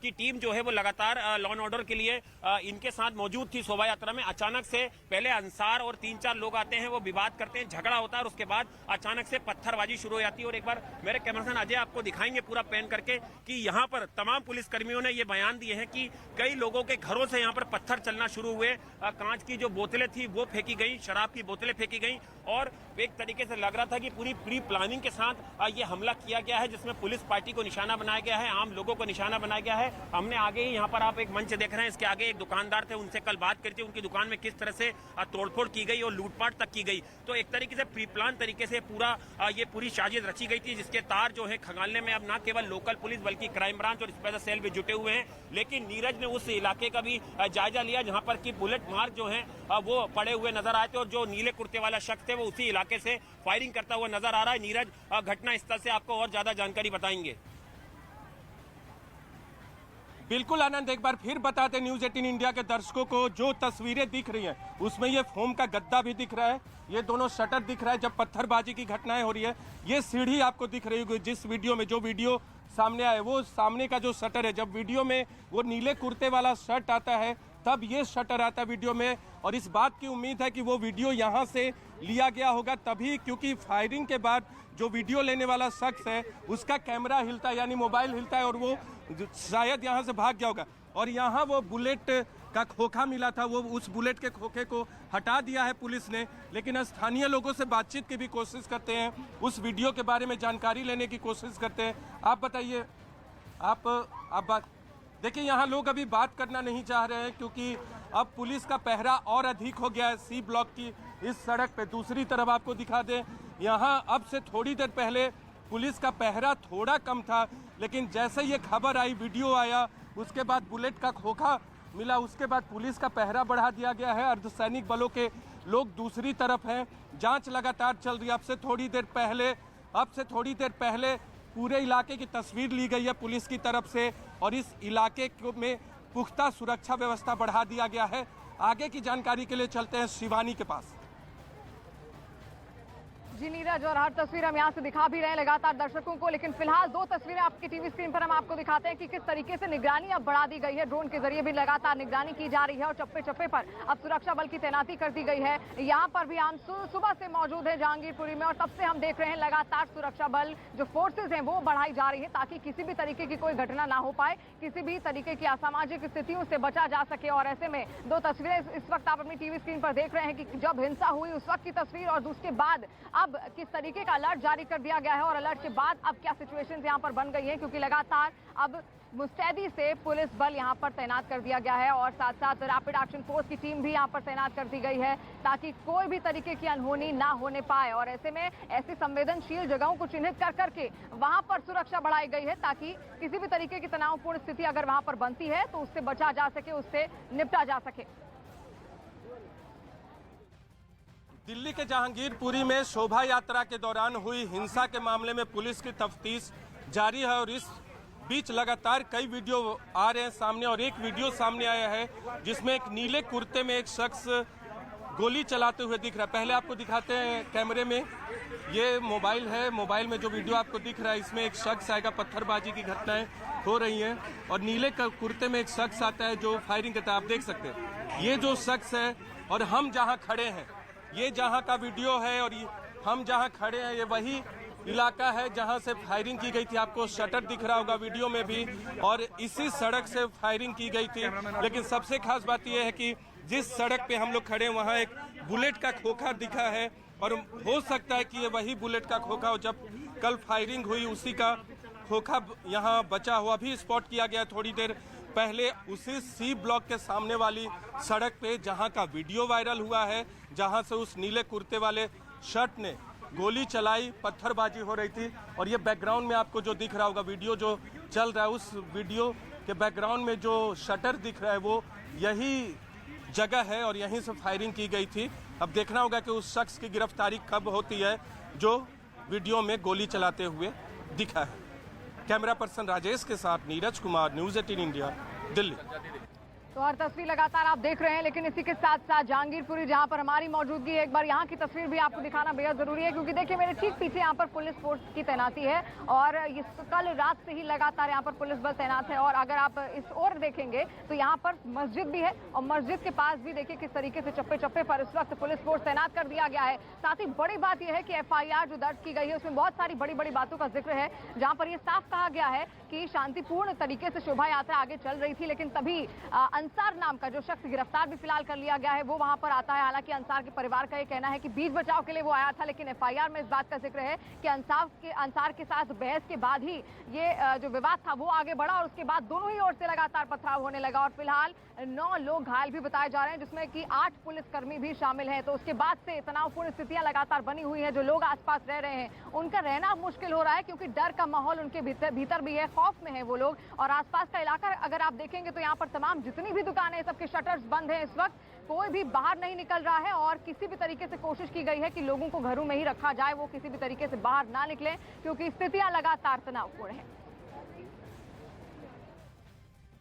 की टीम जो है वो लगातार लॉ एंड ऑर्डर के लिए इनके साथ मौजूद थी शोभा यात्रा में। अचानक से पहले अंसार और 3-4 लोग आते हैं, वो विवाद करते हैं, झगड़ा होता है और उसके बाद अचानक से पत्थरबाजी शुरू हो जाती है। और एक बार मेरे कैमरामैन अजय आपको दिखाएंगे पूरा पैन करके कि यहाँ पर तमाम पुलिस कर्मियों ने ये बयान दिए हैं कि कई लोगों के घरों से यहाँ पर पत्थर चलना शुरू हुए, कांच की जो बोतलें थी वो फेंकी गई, शराब की बोतलें फेंकी गई और एक तरीके से लग रहा था कि पूरी प्री प्लानिंग के साथ ये हमला किया गया है, जिसमें पुलिस पार्टी को निशाना बनाया गया है, आम लोगों को निशाना बनाया गया है। हमने आगे ही यहाँ पर आप एक मंच देख रहे हैं, इसके आगे एक दुकानदार थे, उनसे कल बात करी थी, उनकी दुकान में किस तरह से तोड़फोड़ की गई और लूटपाट तक की गई। तो एक तरीके से प्री प्लान तरीके से ये पूरी साजिश रची गई थी, जिसके तार जो है खंगालने में अब न केवल लोकल पुलिस बल्कि क्राइम ब्रांच और स्पेशल सेल भी जुटे हुए हैं। लेकिन नीरज ने उस इलाके का भी जायजा लिया जहां पर कि बुलेट मार्क जो है वो पड़े हुए नजर आए थे और जो नीले कुर्ते वाला शख्स थे वो उसी इलाके से फायरिंग करता हुआ नजर आ रहा है। नीरज घटना स्थल से आपको और ज्यादा जानकारी बताएंगे। बिल्कुल आनंद, एक बार फिर बताते न्यूज 18 इंडिया के दर्शकों को जो तस्वीरें दिख रही हैं उसमें ये फोम का गद्दा भी दिख रहा है, ये दोनों शटर दिख रहा है जब पत्थरबाजी की घटनाएं हो रही है, ये सीढ़ी आपको दिख रही होगी जिस वीडियो में, जो वीडियो सामने आए वो सामने का जो शटर है, जब वीडियो में वो नीले कुर्ते वाला शर्ट आता है तब ये शटर आता है वीडियो में। और इस बात की उम्मीद है कि वो वीडियो यहाँ से लिया गया होगा तभी, क्योंकि फायरिंग के बाद जो वीडियो लेने वाला शख्स है उसका कैमरा हिलता है यानी मोबाइल हिलता है और वो शायद यहाँ से भाग गया होगा। और यहाँ वो बुलेट का खोखा मिला था, वो उस बुलेट के खोखे को हटा दिया है पुलिस ने, लेकिन स्थानीय लोगों से बातचीत की भी कोशिश करते हैं, उस वीडियो के बारे में जानकारी लेने की कोशिश करते हैं। आप बताइए, आप बात देखिए, यहाँ लोग अभी बात करना नहीं चाह रहे हैं क्योंकि अब पुलिस का पहरा और अधिक हो गया है सी ब्लॉक की इस सड़क पे। दूसरी तरफ आपको दिखा दें, यहाँ अब से थोड़ी देर पहले पुलिस का पहरा थोड़ा कम था, लेकिन जैसे ये खबर आई, वीडियो आया, उसके बाद बुलेट का खोखा मिला, उसके बाद पुलिस का पहरा बढ़ा दिया गया है। अर्धसैनिक बलों के लोग दूसरी तरफ हैं, जांच लगातार चल रही है। अब से थोड़ी देर पहले पूरे इलाके की तस्वीर ली गई है पुलिस की तरफ से और इस इलाके में पुख्ता सुरक्षा व्यवस्था बढ़ा दिया गया है। आगे की जानकारी के लिए चलते हैं शिवानी के पास। जी नीरज, और हर तस्वीर हम यहाँ से दिखा भी रहे हैं लगातार दर्शकों को, लेकिन फिलहाल दो तस्वीरें आपकी टीवी स्क्रीन पर हम आपको दिखाते हैं कि किस तरीके से निगरानी अब बढ़ा दी गई है। ड्रोन के जरिए भी लगातार निगरानी की जा रही है और चप्पे चप्पे पर अब सुरक्षा बल की तैनाती कर दी गई है। यहाँ पर भी हम सुबह से मौजूद है जहांगीरपुरी में और तब से हम देख रहे हैं लगातार सुरक्षा बल जो फोर्सेज हैं वो बढ़ाई जा रही है ताकि किसी भी तरीके की कोई घटना ना हो पाए, किसी भी तरीके की असामाजिक स्थितियों से बचा जा सके। और ऐसे में दो तस्वीरें इस वक्त आप अपनी टीवी स्क्रीन पर देख रहे हैं कि जब हिंसा हुई उस वक्त की तस्वीर और उसके बाद अब किस तरीके का अलर्ट जारी कर दिया गया है और अलर्ट के बाद अब क्या सिचुएशंस यहां पर बन गई हैं, क्योंकि लगातार अब मुस्तैदी से पुलिस बल यहां पर तैनात कर दिया गया है और साथ साथ रैपिड एक्शन फोर्स की टीम भी यहां पर तैनात कर दी गई है ताकि कोई भी तरीके की अनहोनी ना होने पाए। और ऐसे में ऐसी संवेदनशील जगहों को चिन्हित कर करके वहां पर सुरक्षा बढ़ाई गई है ताकि किसी भी तरीके की तनावपूर्ण स्थिति अगर वहां पर बनती है तो उससे बचा जा सके, उससे निपटा जा सके। दिल्ली के जहांगीरपुरी में शोभा यात्रा के दौरान हुई हिंसा के मामले में पुलिस की तफ्तीश जारी है और इस बीच लगातार कई वीडियो आ रहे हैं सामने और एक वीडियो सामने आया है जिसमें एक नीले कुर्ते में एक शख्स गोली चलाते हुए दिख रहा है। पहले आपको दिखाते हैं कैमरे में, ये मोबाइल है, मोबाइल में जो वीडियो आपको दिख रहा है इसमें एक शख्स आएगा, पत्थरबाजी की घटनाएं हो रही हैं और नीले कुर्ते में एक शख्स आता है जो फायरिंग करता है। आप देख सकते हैं ये जो शख्स है और हम जहाँ खड़े हैं, ये जहाँ का वीडियो है और हम जहाँ खड़े हैं ये वही इलाका है जहाँ से फायरिंग की गई थी। आपको शटर दिख रहा होगा वीडियो में भी और इसी सड़क से फायरिंग की गई थी। लेकिन सबसे खास बात यह है कि जिस सड़क पे हम लोग खड़े हैं वहाँ एक बुलेट का खोखा दिखा है और हो सकता है कि ये वही बुलेट का खोखा हो, जब कल फायरिंग हुई उसी का खोखा यहाँ बचा हुआ भी स्पॉट किया गया थोड़ी देर पहले उसी सी ब्लॉक के सामने वाली सड़क पे जहाँ का वीडियो वायरल हुआ है, जहाँ से उस नीले कुर्ते वाले शर्ट ने गोली चलाई, पत्थरबाजी हो रही थी। और ये बैकग्राउंड में आपको जो दिख रहा होगा वीडियो जो चल रहा है, उस वीडियो के बैकग्राउंड में जो शटर दिख रहा है वो यही जगह है और यहीं से फायरिंग की गई थी। अब देखना होगा कि उस शख्स की गिरफ्तारी कब होती है जो वीडियो में गोली चलाते हुए दिखा है। कैमरा पर्सन राजेश के साथ नीरज कुमार, न्यूज़ 18 इंडिया, दिल्ली। तो हर तस्वीर लगातार आप देख रहे हैं, लेकिन इसी के साथ साथ जहांगीरपुरी जहां पर हमारी मौजूदगी है, एक बार यहां की तस्वीर भी आपको दिखाना बेहद जरूरी है, क्योंकि देखिए मेरे ठीक पीछे यहां पर पुलिस फोर्स की तैनाती है और कल रात से ही लगातार यहां पर पुलिस बल तैनात है। और अगर आप इस ओर देखेंगे तो यहां पर मस्जिद भी है और मस्जिद के पास भी देखिए किस तरीके से चप्पे चप्पे पर इस वक्त पुलिस फोर्स तैनात कर दिया गया है। साथ ही बड़ी बात यह है कि FIR जो दर्ज की गई है उसमें बहुत सारी बड़ी बड़ी बातों का जिक्र है, जहां पर यह साफ कहा गया है कि शांतिपूर्ण तरीके से शोभा यात्रा आगे चल रही थी, लेकिन तभी अंसार नाम का जो शख्स गिरफ्तार भी फिलहाल कर लिया गया है वो वहां पर आता है। हालांकि अंसार के परिवार का ये कहना है कि बीच बचाव के लिए वो आया था, लेकिन FIR में इस बात का जिक्र है कि अंसार के साथ बहस के बाद ही ये जो विवाद था वो आगे बढ़ा और उसके बाद दोनों ही ओर से लगातार पथराव होने लगा और फिलहाल 9 लोग घायल भी बताए जा रहे हैं, जिसमें कि 8 पुलिसकर्मी भी शामिल हैं। तो उसके बाद से तनावपूर्ण स्थितियां लगातार बनी हुई है। जो लोग आसपास रह रहे हैं उनका रहना मुश्किल हो रहा है, क्योंकि डर का माहौल उनके भीतर भी है, खौफ में है वो लोग। और आसपास का इलाका अगर आप देखेंगे तो यहाँ पर तमाम जितनी भी दुकानें सबके शटर्स बंद हैं इस वक्त, कोई भी बाहर नहीं निकल रहा है और किसी भी तरीके से कोशिश की गई है कि लोगों को घरों में ही रखा जाए, वो किसी भी तरीके से बाहर ना निकले, क्योंकि स्थितियां लगातार तनावपूर्ण है।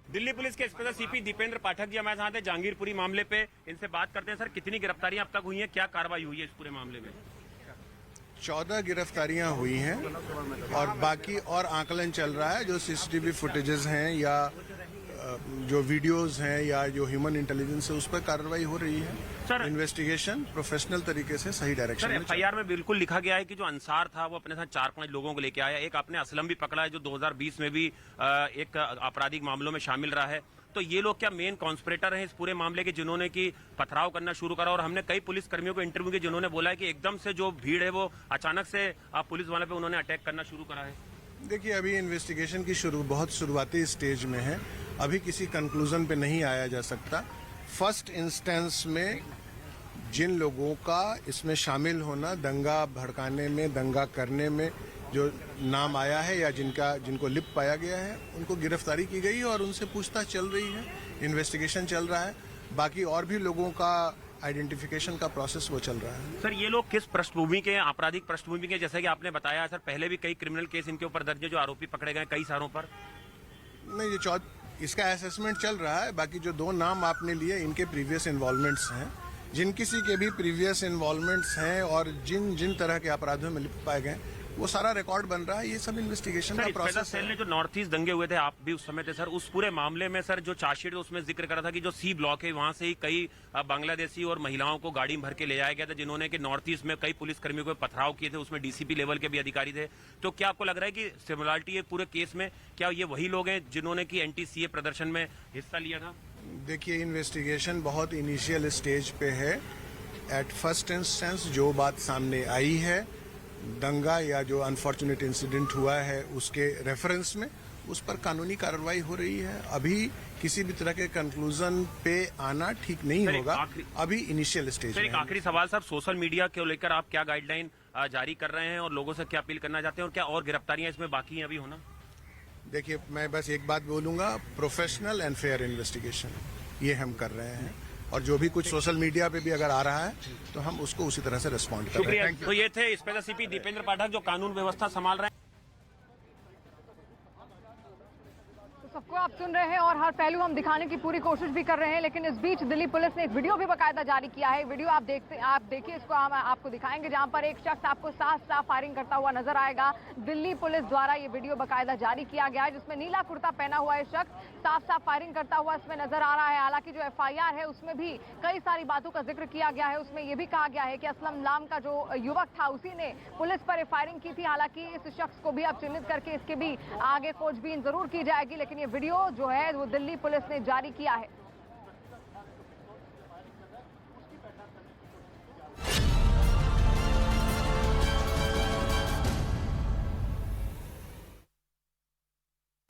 दिल्ली पुलिस के स्पेशल CP दीपेंद्र पाठक जी हमारे साथ हैं जहांगीरपुरी मामले पे, इनसे बात करते हैं। सर, कितनी गिरफ्तारियां अब तक हुई हैं, क्या कार्रवाई हुई है इस पूरे मामले में? 14 गिरफ्तारियां हुई हैं और बाकी और आकलन चल रहा है। जो CCTV फुटेजेस हैं या जो वीडियोस हैं या जो ह्यूमन इंटेलिजेंस है उस पर कार्रवाई हो रही है। सर, इन्वेस्टिगेशन प्रोफेशनल तरीके से सही डायरेक्शन में। FIR में बिल्कुल लिखा गया है कि जो अंसार था वो अपने साथ 4-5 लोगों को लेके आया। एक आपने असलम भी पकड़ा है जो 2020 में भी एक आपराधिक मामलों में शामिल रहा है। तो ये लोग क्या मेन कॉन्स्पिरेटर हैं इस पूरे मामले के, जिन्होंने की पथराव करना शुरू करा? और हमने कई पुलिस कर्मियों को इंटरव्यू किया जिन्होंने बोला है कि एकदम से जो भीड़ है वो अचानक से पुलिस वाले पे उन्होंने अटैक करना शुरू करा है। देखिए, अभी इन्वेस्टिगेशन की बहुत शुरुआती स्टेज में है, अभी किसी कंक्लूजन पे नहीं आया जा सकता। फर्स्ट इंस्टेंस में जिन लोगों का इसमें शामिल होना, दंगा भड़काने में, दंगा करने में जो नाम आया है या जिनको लिप पाया गया है, उनको गिरफ्तारी की गई और उनसे पूछताछ चल रही है, इन्वेस्टिगेशन चल रहा है। बाकी और भी लोगों का आइडेंटिफिकेशन का प्रोसेस वो चल रहा है। सर, ये लोग किस पृष्ठभूमि के, आपराधिक पृष्ठभूमि के? जैसा कि आपने बताया सर, पहले भी कई क्रिमिनल केस इनके ऊपर दर्ज है, जो आरोपी पकड़े गए कई सारों पर। नहीं, इसका असेसमेंट चल रहा है। बाकी जो 2 नाम आपने लिए इनके प्रीवियस इन्वॉल्वमेंट्स हैं, जिन किसी के भी प्रीवियस इन्वॉल्वमेंट्स हैं और जिन तरह के अपराधों में लिप्त पाए गए वो सारा रिकॉर्ड बन रहा है। ये सब इन्वेस्टिगेशन का प्रोसेस सेल ने जो नॉर्थ ईस्ट दंगे हुए थे, आप भी उस समय थे सर, उस पूरे मामले में सर जो चार्जशीट उसमें जिक्र करा था कि जो C ब्लॉक है वहां से ही कई बांग्लादेशी और महिलाओं को गाड़ी में भर के ले जाया गया था, जिन्होंने कि नॉर्थ ईस्ट में कई पुलिस कर्मियों को पथराव किए थे। उसमें DCP लेवल के भी अधिकारी थे। तो क्या आपको लग रहा है कि सिमिलरिटी है पूरे केस में? क्या ये वही लोग हैं जिन्होंने कि NTCA प्रदर्शन में हिस्सा लिया था? देखिए, इन्वेस्टिगेशन बहुत इनिशियल स्टेज पे है। एट फर्स्ट इंस्टेंस जो बात सामने आई है, दंगा या जो अनफॉर्चुनेट इंसिडेंट हुआ है उसके रेफरेंस में, उस पर कानूनी कार्रवाई हो रही है। अभी किसी भी तरह के कंक्लूजन पे आना ठीक नहीं होगा, अभी इनिशियल स्टेज में। एक आखिरी सवाल सर, सोशल मीडिया को लेकर आप क्या गाइडलाइन जारी कर रहे हैं और लोगों से क्या अपील करना चाहते हैं, और क्या और गिरफ्तारियां इसमें बाकी हैं अभी होना? देखिए, मैं बस एक बात बोलूंगा, प्रोफेशनल एंड फेयर इन्वेस्टिगेशन ये हम कर रहे हैं, और जो भी कुछ सोशल मीडिया पे भी अगर आ रहा है तो हम उसको उसी तरह से रिस्पॉन्ड कर रहे हैं। तो ये थे स्पेशल CP दीपेंद्र पाठक जो कानून व्यवस्था संभाल रहे हैं। सबको आप सुन रहे हैं और हर पहलू हम दिखाने की पूरी कोशिश भी कर रहे हैं, लेकिन इस बीच दिल्ली पुलिस ने एक वीडियो भी बाकायदा जारी किया है। वीडियो आप देखिए, इसको हम आपको दिखाएंगे, जहां पर एक शख्स आपको साफ फायरिंग करता हुआ नजर आएगा। दिल्ली पुलिस द्वारा ये वीडियो बाकायदा जारी किया गया है, जिसमें नीला कुर्ता पहना हुआ है शख्स साफ फायरिंग करता हुआ इसमें नजर आ रहा है। हालांकि जो FIR है उसमें भी कई सारी बातों का जिक्र किया गया है। उसमें यह भी कहा गया है कि असलम नाम का जो युवक था उसी ने पुलिस पर फायरिंग की थी। हालांकि इस शख्स को भी अब चिन्हित करके इसके भी आगे खोजबीन जरूर की जाएगी, लेकिन ये वीडियो जो है वो दिल्ली पुलिस ने जारी किया है।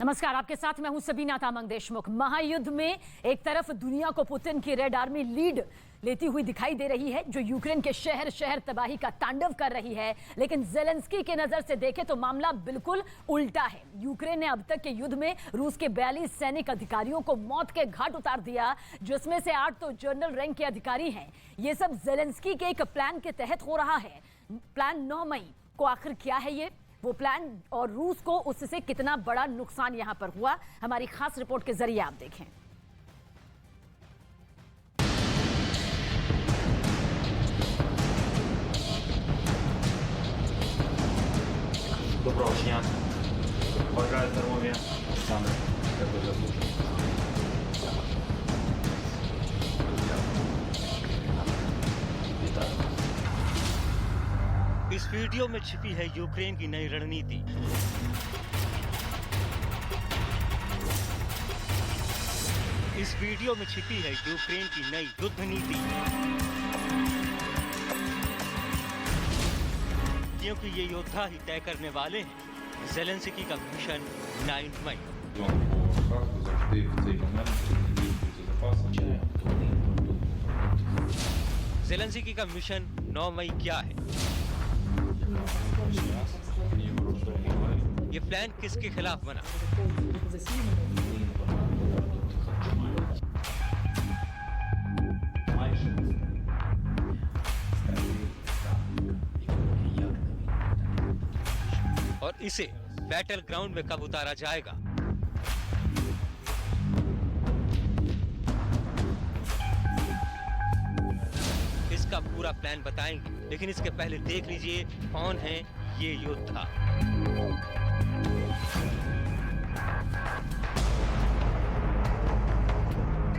नमस्कार, आपके साथ मैं हूं सबीना तामंग देशमुख। महायुद्ध में एक तरफ दुनिया को पुतिन की रेड आर्मी लीड लेती हुई दिखाई दे रही है, जो यूक्रेन के शहर शहर तबाही का तांडव कर रही है, लेकिन ज़ेलेंस्की के नजर से देखें तो मामला बिल्कुल उल्टा है। यूक्रेन ने अब तक के युद्ध में रूस के 42 सैनिक अधिकारियों को मौत के घाट उतार दिया, जिसमें से 8 तो जनरल रैंक के अधिकारी हैं। ये सब ज़ेलेंस्की के एक प्लान के तहत हो रहा है। प्लान 9 मई को आखिर क्या है ये, वो प्लान, और रूस को उससे कितना बड़ा नुकसान यहां पर हुआ, हमारी खास रिपोर्ट के जरिए आप देखें। дня. Бажаю здоров'я. Саме тебе заслужено. इस वीडियो में छिपी है यूक्रेन की नई रणनीति। इस वीडियो में छिपी है यूक्रेन की नई युद्ध नीति। क्योंकि ये योद्धा ही तय करने वाले हैं ज़ेलेंस्की का मिशन 9 मई। ज़ेलेंस्की का मिशन 9 मई क्या है? ये प्लान किसके खिलाफ बना? और इसे बैटल ग्राउंड में कब उतारा जाएगा? इसका पूरा प्लान बताएंगे, लेकिन इसके पहले देख लीजिए कौन है ये योद्धा।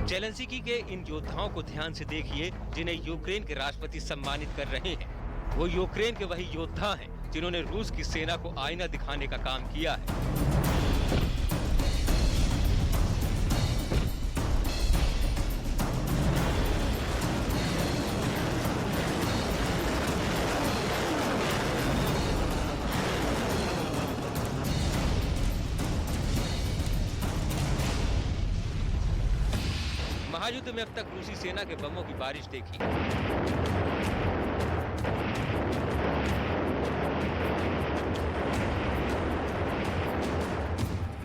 ज़ेलेंस्की के इन योद्धाओं को ध्यान से देखिए जिन्हें यूक्रेन के राष्ट्रपति सम्मानित कर रहे हैं। वो यूक्रेन के वही योद्धा हैं जिन्होंने रूस की सेना को आईना दिखाने का काम किया है। महायुद्ध में अब तक रूसी सेना के बमों की बारिश देखी।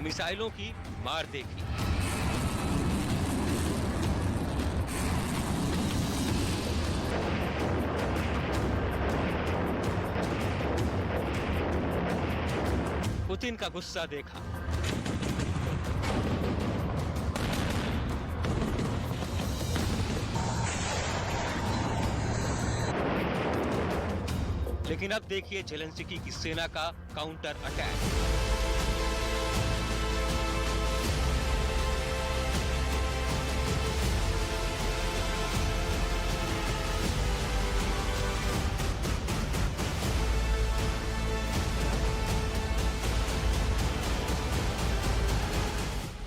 मिसाइलों की मार देखी। पुतिन का गुस्सा देखा। लेकिन अब देखिए ज़ेलेंस्की की सेना का काउंटर अटैक।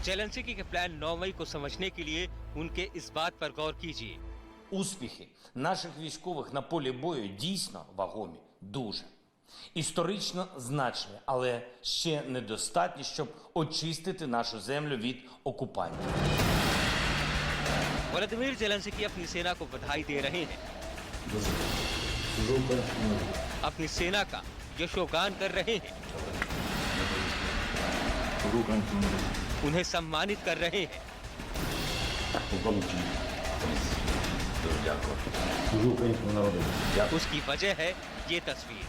ज़ेलेंस्की के प्लान 9 मई को समझने के लिए उनके इस बात पर गौर कीजिए। Успіхи наших військових на полі бою дійсно вагомі, дуже. Історично значні, але ще недостатні, щоб очистити нашу землю від окупантів. व्लादिमीर ज़ेलेंस्की अपनी सेना को बधाई दे रहे हैं, अपनी सेना का यशोगान कर रहे हैं, उन्हें सम्मानित कर रहे हैं। उसकी वजह है ये तस्वीर।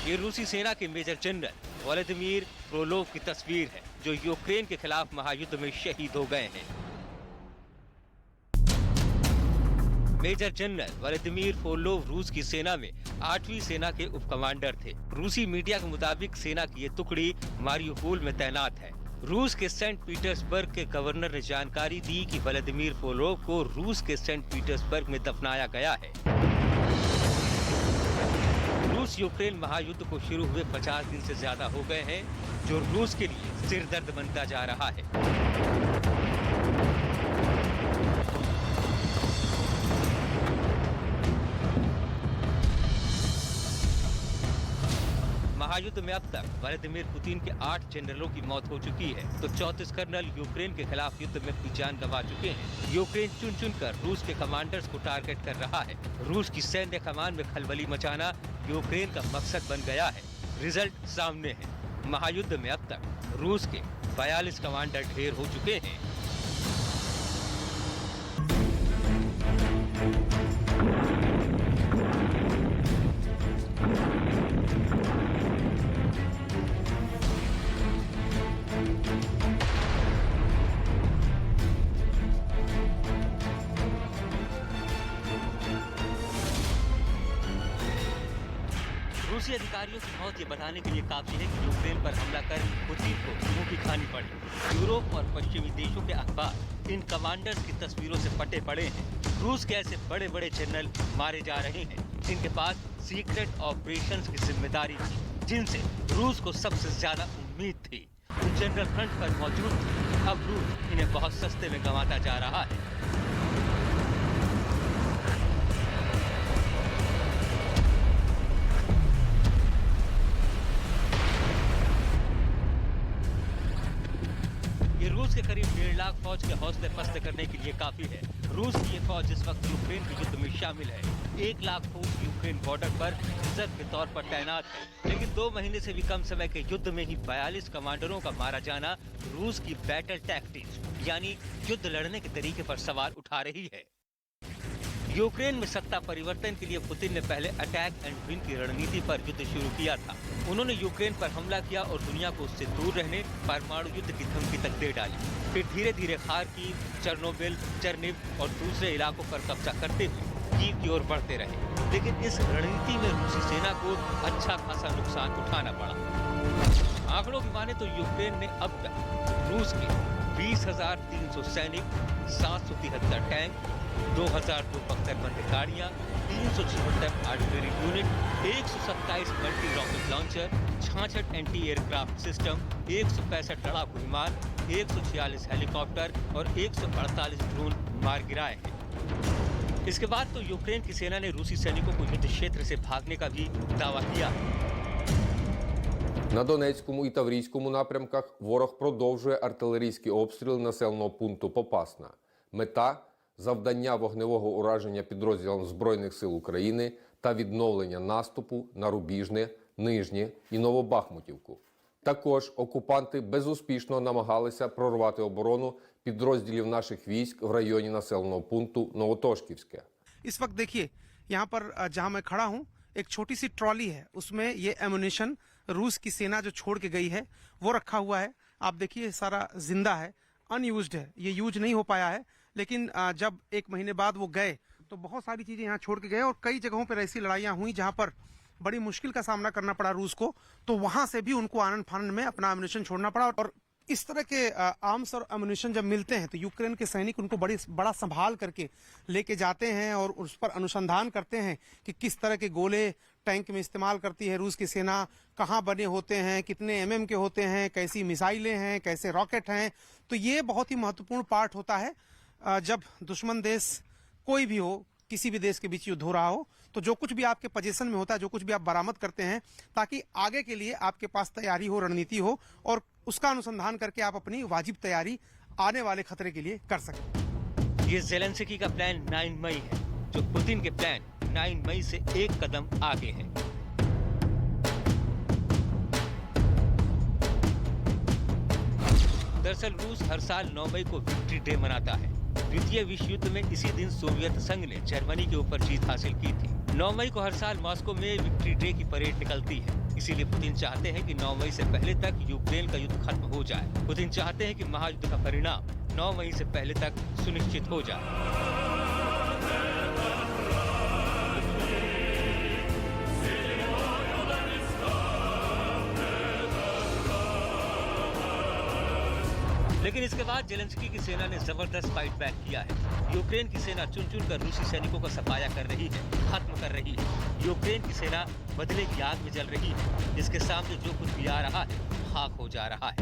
ये रूसी सेना के मेजर जनरल व्लादिमीर फ्रोलोव की तस्वीर है, जो यूक्रेन के खिलाफ महायुद्ध में शहीद हो गए हैं। मेजर जनरल व्लादिमीर फ्रोलोव रूस की सेना में 8वीं सेना के उप कमांडर थे। रूसी मीडिया के मुताबिक सेना की ये टुकड़ी मारियुपोल में तैनात है। रूस के सेंट पीटर्सबर्ग के गवर्नर ने जानकारी दी कि व्लादिमीर फ्रोलोव को रूस के सेंट पीटर्सबर्ग में दफनाया गया है। रूस यूक्रेन महायुद्ध को शुरू हुए 50 दिन से ज्यादा हो गए हैं, जो रूस के लिए सिरदर्द बनता जा रहा है। महायुद्ध में अब तक व्लादिमीर पुतिन के 8 जनरलों की मौत हो चुकी है, तो 34 कर्नल यूक्रेन के खिलाफ युद्ध में अपनी जान गंवा चुके हैं। यूक्रेन चुन चुनकर रूस के कमांडर्स को टारगेट कर रहा है। रूस की सैन्य कमान में खलबली मचाना यूक्रेन का मकसद बन गया है। रिजल्ट सामने है। महायुद्ध में अब तक रूस के 42 कमांडर ढेर हो चुके हैं। रूसी अधिकारियों की मौत ये बताने के लिए काफी है कि यूक्रेन पर हमला कर पुतिन को मुंह की खानी पड़ी। यूरोप और पश्चिमी देशों के अखबार इन कमांडर्स की तस्वीरों से पटे पड़े हैं। रूस के ऐसे बड़े बड़े जनरल मारे जा रहे हैं जिनके पास सीक्रेट ऑपरेशंस की जिम्मेदारी थी, जिनसे रूस को सबसे ज्यादा उम्मीद थी। जनरल फ्रंट पर मौजूद थे। अब रूस इन्हें बहुत सस्ते में गंवाता जा रहा है। ये रूस के करीब 1.5 लाख फौज के हौसले पस्त करने के लिए काफी है। रूस की ये फौज इस वक्त यूक्रेन के युद्ध में शामिल है। 1 लाख फौज यूक्रेन बॉर्डर पर रिजर्व के तौर पर तैनात है, लेकिन 2 महीने से भी कम समय के युद्ध में ही 42 कमांडरों का मारा जाना रूस की बैटल टैक्टिक्स यानी युद्ध लड़ने के तरीके पर सवाल उठा रही है। यूक्रेन में सत्ता परिवर्तन के लिए पुतिन ने पहले अटैक एंड विन की रणनीति पर युद्ध शुरू किया था। उन्होंने यूक्रेन पर हमला किया और दुनिया को उससे दूर रहने, परमाणु युद्ध की धमकी तक दे डाली। फिर धीरे धीरे खार्किव, चेर्नोबिल, चेर्निव और दूसरे इलाकों पर कब्जा करते हुए कीव की ओर बढ़ते रहे। लेकिन इस रणनीति में रूसी सेना को अच्छा खासा नुकसान उठाना पड़ा। आंकड़ों की माने तो यूक्रेन ने अब तक रूस के 20,300 सैनिक, 773 tank, 2,272 बंदूकधारियां, 376 artillery unit, 127 multi rocket launcher, 66 anti aircraft system, 165 लड़ाकू विमान, 146 हेलीकॉप्टर और 148 ड्रोन मार गिराए हैं। इसके बाद तो यूक्रेन की सेना ने रूसी सैनिकों को युद्ध क्षेत्र से भागने का भी दावा किया। На Донецькому і Таврійському напрямках ворог продовжує артилерійські обстріли населеного пункту Попасна. Мета – завдання вогневого ураження підрозділам Збройних сил України та відновлення наступу на Рубіжне, Нижнє і Новобахмутівку. Також окупанти безуспішно намагалися прорвати оборону підрозділів наших військ в районі населеного пункту Новотошківське. इस वक्त देखिए यहाँ पर जहाँ मैं खड़ा हूँ एक छोटी सी ट्रॉली है, उसमें ये एमुनेशन रूस की सेना जो छोड़ के गई है वो रखा हुआ है। आप देखिए सारा जिंदा है, अनयूज्ड है, ये यूज नहीं हो पाया है। लेकिन जब 1 महीने बाद वो गए तो बहुत सारी चीजें यहाँ छोड़ के गए और कई जगहों पर ऐसी लड़ाइयाँ हुई जहाँ पर बड़ी मुश्किल का सामना करना पड़ा रूस को, तो वहां से भी उनको आनंद फानंद में अपना एमुनेशन छोड़ना पड़ा। और इस तरह के आर्म्स और एमुनेशन जब मिलते हैं तो यूक्रेन के सैनिक उनको बड़ा संभाल करके लेके जाते हैं और उस पर अनुसंधान करते हैं कि किस तरह के गोले टैंक में इस्तेमाल करती है रूस की सेना, कहाँ बने होते हैं, कितने एमएम के होते हैं, कैसी मिसाइलें हैं, कैसे रॉकेट हैं। तो ये बहुत ही महत्वपूर्ण पार्ट होता है जब दुश्मन देश कोई भी हो, किसी भी देश के बीच युद्ध हो रहा हो, तो जो कुछ भी आपके पोजीशन में होता है, जो कुछ भी आप बरामद करते हैं, ताकि आगे के लिए आपके पास तैयारी हो, रणनीति हो और उसका अनुसंधान करके आप अपनी वाजिब तैयारी आने वाले खतरे के लिए कर सकें। ये ज़ेलेंस्की का प्लान 9 मई है, जो पुतिन के प्लान 9 मई से एक कदम आगे है। दरअसल रूस हर साल 9 मई को विक्ट्री डे मनाता है। द्वितीय विश्व युद्ध में इसी दिन सोवियत संघ ने जर्मनी के ऊपर जीत हासिल की थी। 9 मई को हर साल मॉस्को में विक्ट्री डे की परेड निकलती है। इसीलिए पुतिन चाहते हैं कि 9 मई से पहले तक यूक्रेन का युद्ध खत्म हो जाए। पुतिन चाहते हैं कि महायुद्ध का परिणाम 9 मई से पहले तक सुनिश्चित हो जाए। लेकिन इसके बाद ज़ेलेंस्की की सेना ने जबरदस्त फाइट बैक किया है। यूक्रेन की सेना चुन चुन कर रूसी सैनिकों का सफाया कर रही है, खत्म कर रही है। यूक्रेन की सेना बदले की आग में जल रही है, जिसके सामने जो कुछ भी आ रहा है खाक हो जा रहा है।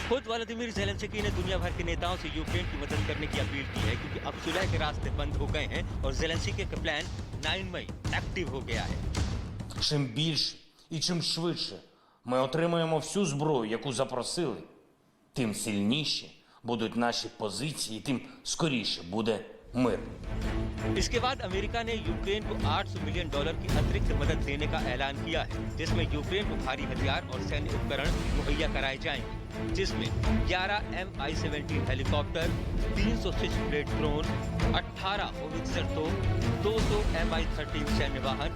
खुद व्लादिमीर ज़ेलेंस्की ने दुनिया भर के नेताओं से यूक्रेन की मदद करने की अपील की है, क्योंकि अब सुलह के रास्ते बंद हो गए हैं और ज़ेलेंस्की का प्लान 9 मई एक्टिव हो गया है। Чим більше і чим швидше ми отримаємо всю зброю, яку запросили, тим сильніші будуть наші позиції, тим скоріше буде мир. इसके बाद अमेरिका ने यूक्रेन को $800 मिलियन की अतिरिक्त मदद देने का ऐलान किया है, जिसमें यूक्रेन को भारी हथियार और सैन्य उपकरण मुहैया कराए जाएंगे, जिसमें 11 Mi-17 helicopter, 300 switch blade drone, 18 howitzer तोप, 200 Mi-13 सैन्य वाहन,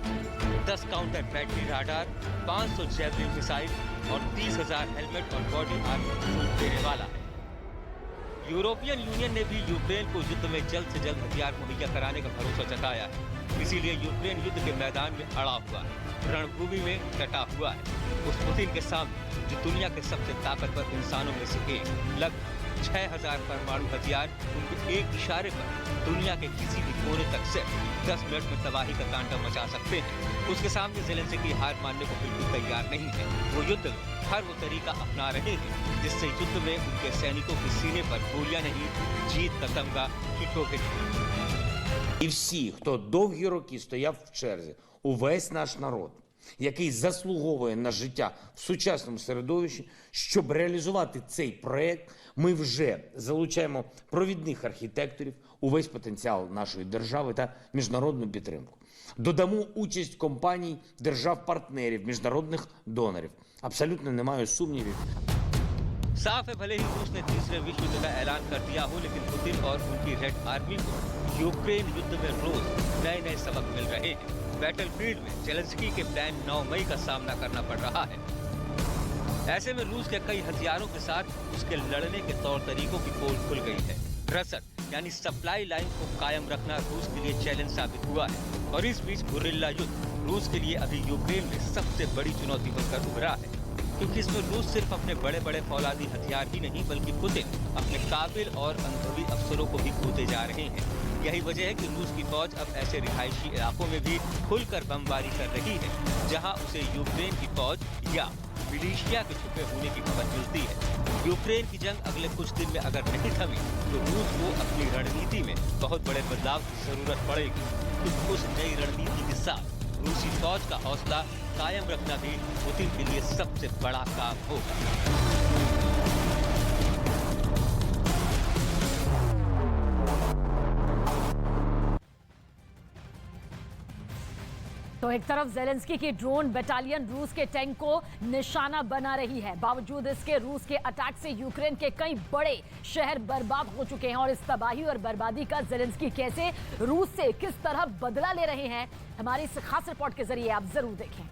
10 counter battery radar, 500 javelin missile और 30,000 हेलमेट और बॉडी आर्मर सूट देने वाला है। यूरोपियन यूनियन ने भी यूक्रेन को युद्ध में जल्द से जल्द हथियार मुहैया कराने का भरोसा जताया है। इसीलिए यूक्रेन युद्ध के मैदान में अड़ा हुआ है, रणभूमि में डटा हुआ है। उस पुतिन के सामने जो दुनिया के सबसे ताकतवर इंसानों में से एक, लगभग 6000 परमाणु हथियार उनके एक इशारे पर दुनिया के किसी भी कोने तक सिर्फ 10 मिनट में तबाही का तांडव मचा सकते हैं। उसके सामने ज़ेलेंस्की हार मानने को बिल्कुल तैयार नहीं है। वो युद्ध में हर वो तरीका अपना रहे हैं जिससे युद्ध में उनके सैनिकों के सीने पर गोलियां नहीं, जीत का तमगा हिटो-हिट। І всі, хто довгі роки стояв в черзі, увесь наш народ, який заслуговує на життя в сучасному середовищі, щоб реалізувати цей проект, ми вже залучаємо провідних архітекторів, увесь потенціал нашої держави та міжнародну підтримку. Додамо участь компаній, держав-партнерів, міжнародних донорів. Абсолютно немає сумнівів. साफ है, भले ही रूस ने तीसरे विश्व युद्ध का ऐलान कर दिया हो, लेकिन पुतिन और उनकी रेड आर्मी को यूक्रेन युद्ध में रोज नए नए सबक मिल रहे हैं। बैटलफील्ड में ज़ेलेंस्की के प्लान 9 मई का सामना करना पड़ रहा है। ऐसे में रूस के कई हथियारों के साथ उसके लड़ने के तौर तरीकों की पोल खुल गई है। रसद यानी सप्लाई लाइन को कायम रखना रूस के लिए चैलेंज साबित हुआ है। और इस बीच गुरिल्ला युद्ध रूस के लिए अभी यूक्रेन में सबसे बड़ी चुनौती बनकर उभरा है, क्योंकि इसमें रूस सिर्फ अपने बड़े बड़े फौलादी हथियार ही नहीं, बल्कि पुतिन अपने काबिल और अनुभवी अफसरों को भी खोते जा रहे हैं। यही वजह है कि रूस की फौज अब ऐसे रिहायशी इलाकों में भी खुलकर बमबारी कर रही है, जहां उसे यूक्रेन की फौज या मिलिशिया के छुपे होने की खबर मिलती है। यूक्रेन की जंग अगले कुछ दिन में अगर नहीं थमी तो रूस को अपनी रणनीति में बहुत बड़े बदलाव की जरूरत पड़ेगी। तो उस नई रणनीति के साथ रूसी फौज का हौसला कायम रखना भी पुतिन के लिए सबसे बड़ा काम होगा। तो एक तरफ ज़ेलेंस्की की ड्रोन बटालियन रूस के टैंक को निशाना बना रही है। बावजूद इसके रूस के अटैक से यूक्रेन के कई बड़े शहर बर्बाद हो चुके हैं और इस तबाही और बर्बादी का ज़ेलेंस्की कैसे रूस से किस तरह बदला ले रहे हैं, हमारी इस खास रिपोर्ट के जरिए आप जरूर देखें।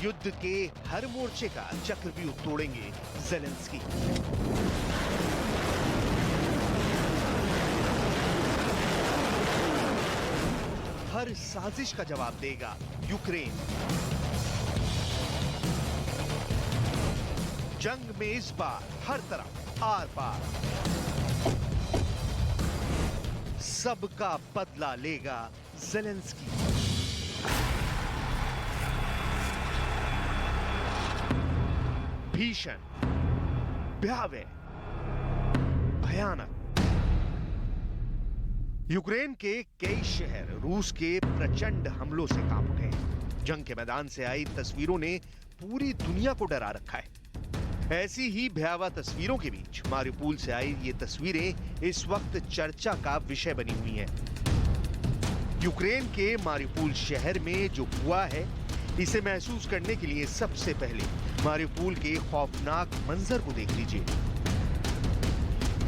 युद्ध के हर मोर्चे का चक्रव्यूह तोड़ेंगे ज़ेलेंस्की। हर साजिश का जवाब देगा यूक्रेन। जंग में इस बार हर तरफ आर पार सबका बदला लेगा ज़ेलेंस्की। भीषण, भयावह, भयानक। यूक्रेन के कई शहर रूस के प्रचंड हमलों से कांप उठे हैं। जंग के मैदान से आई तस्वीरों ने पूरी दुनिया को डरा रखा है। ऐसी ही भयावह तस्वीरों के बीच मारिउपोल से आई ये तस्वीरें इस वक्त चर्चा का विषय बनी हुई हैं। यूक्रेन के मारिउपोल शहर में जो हुआ है, इसे महसूस करने के लिए सबसे पहले मारिउपोल के खौफनाक मंजर को देख लीजिए।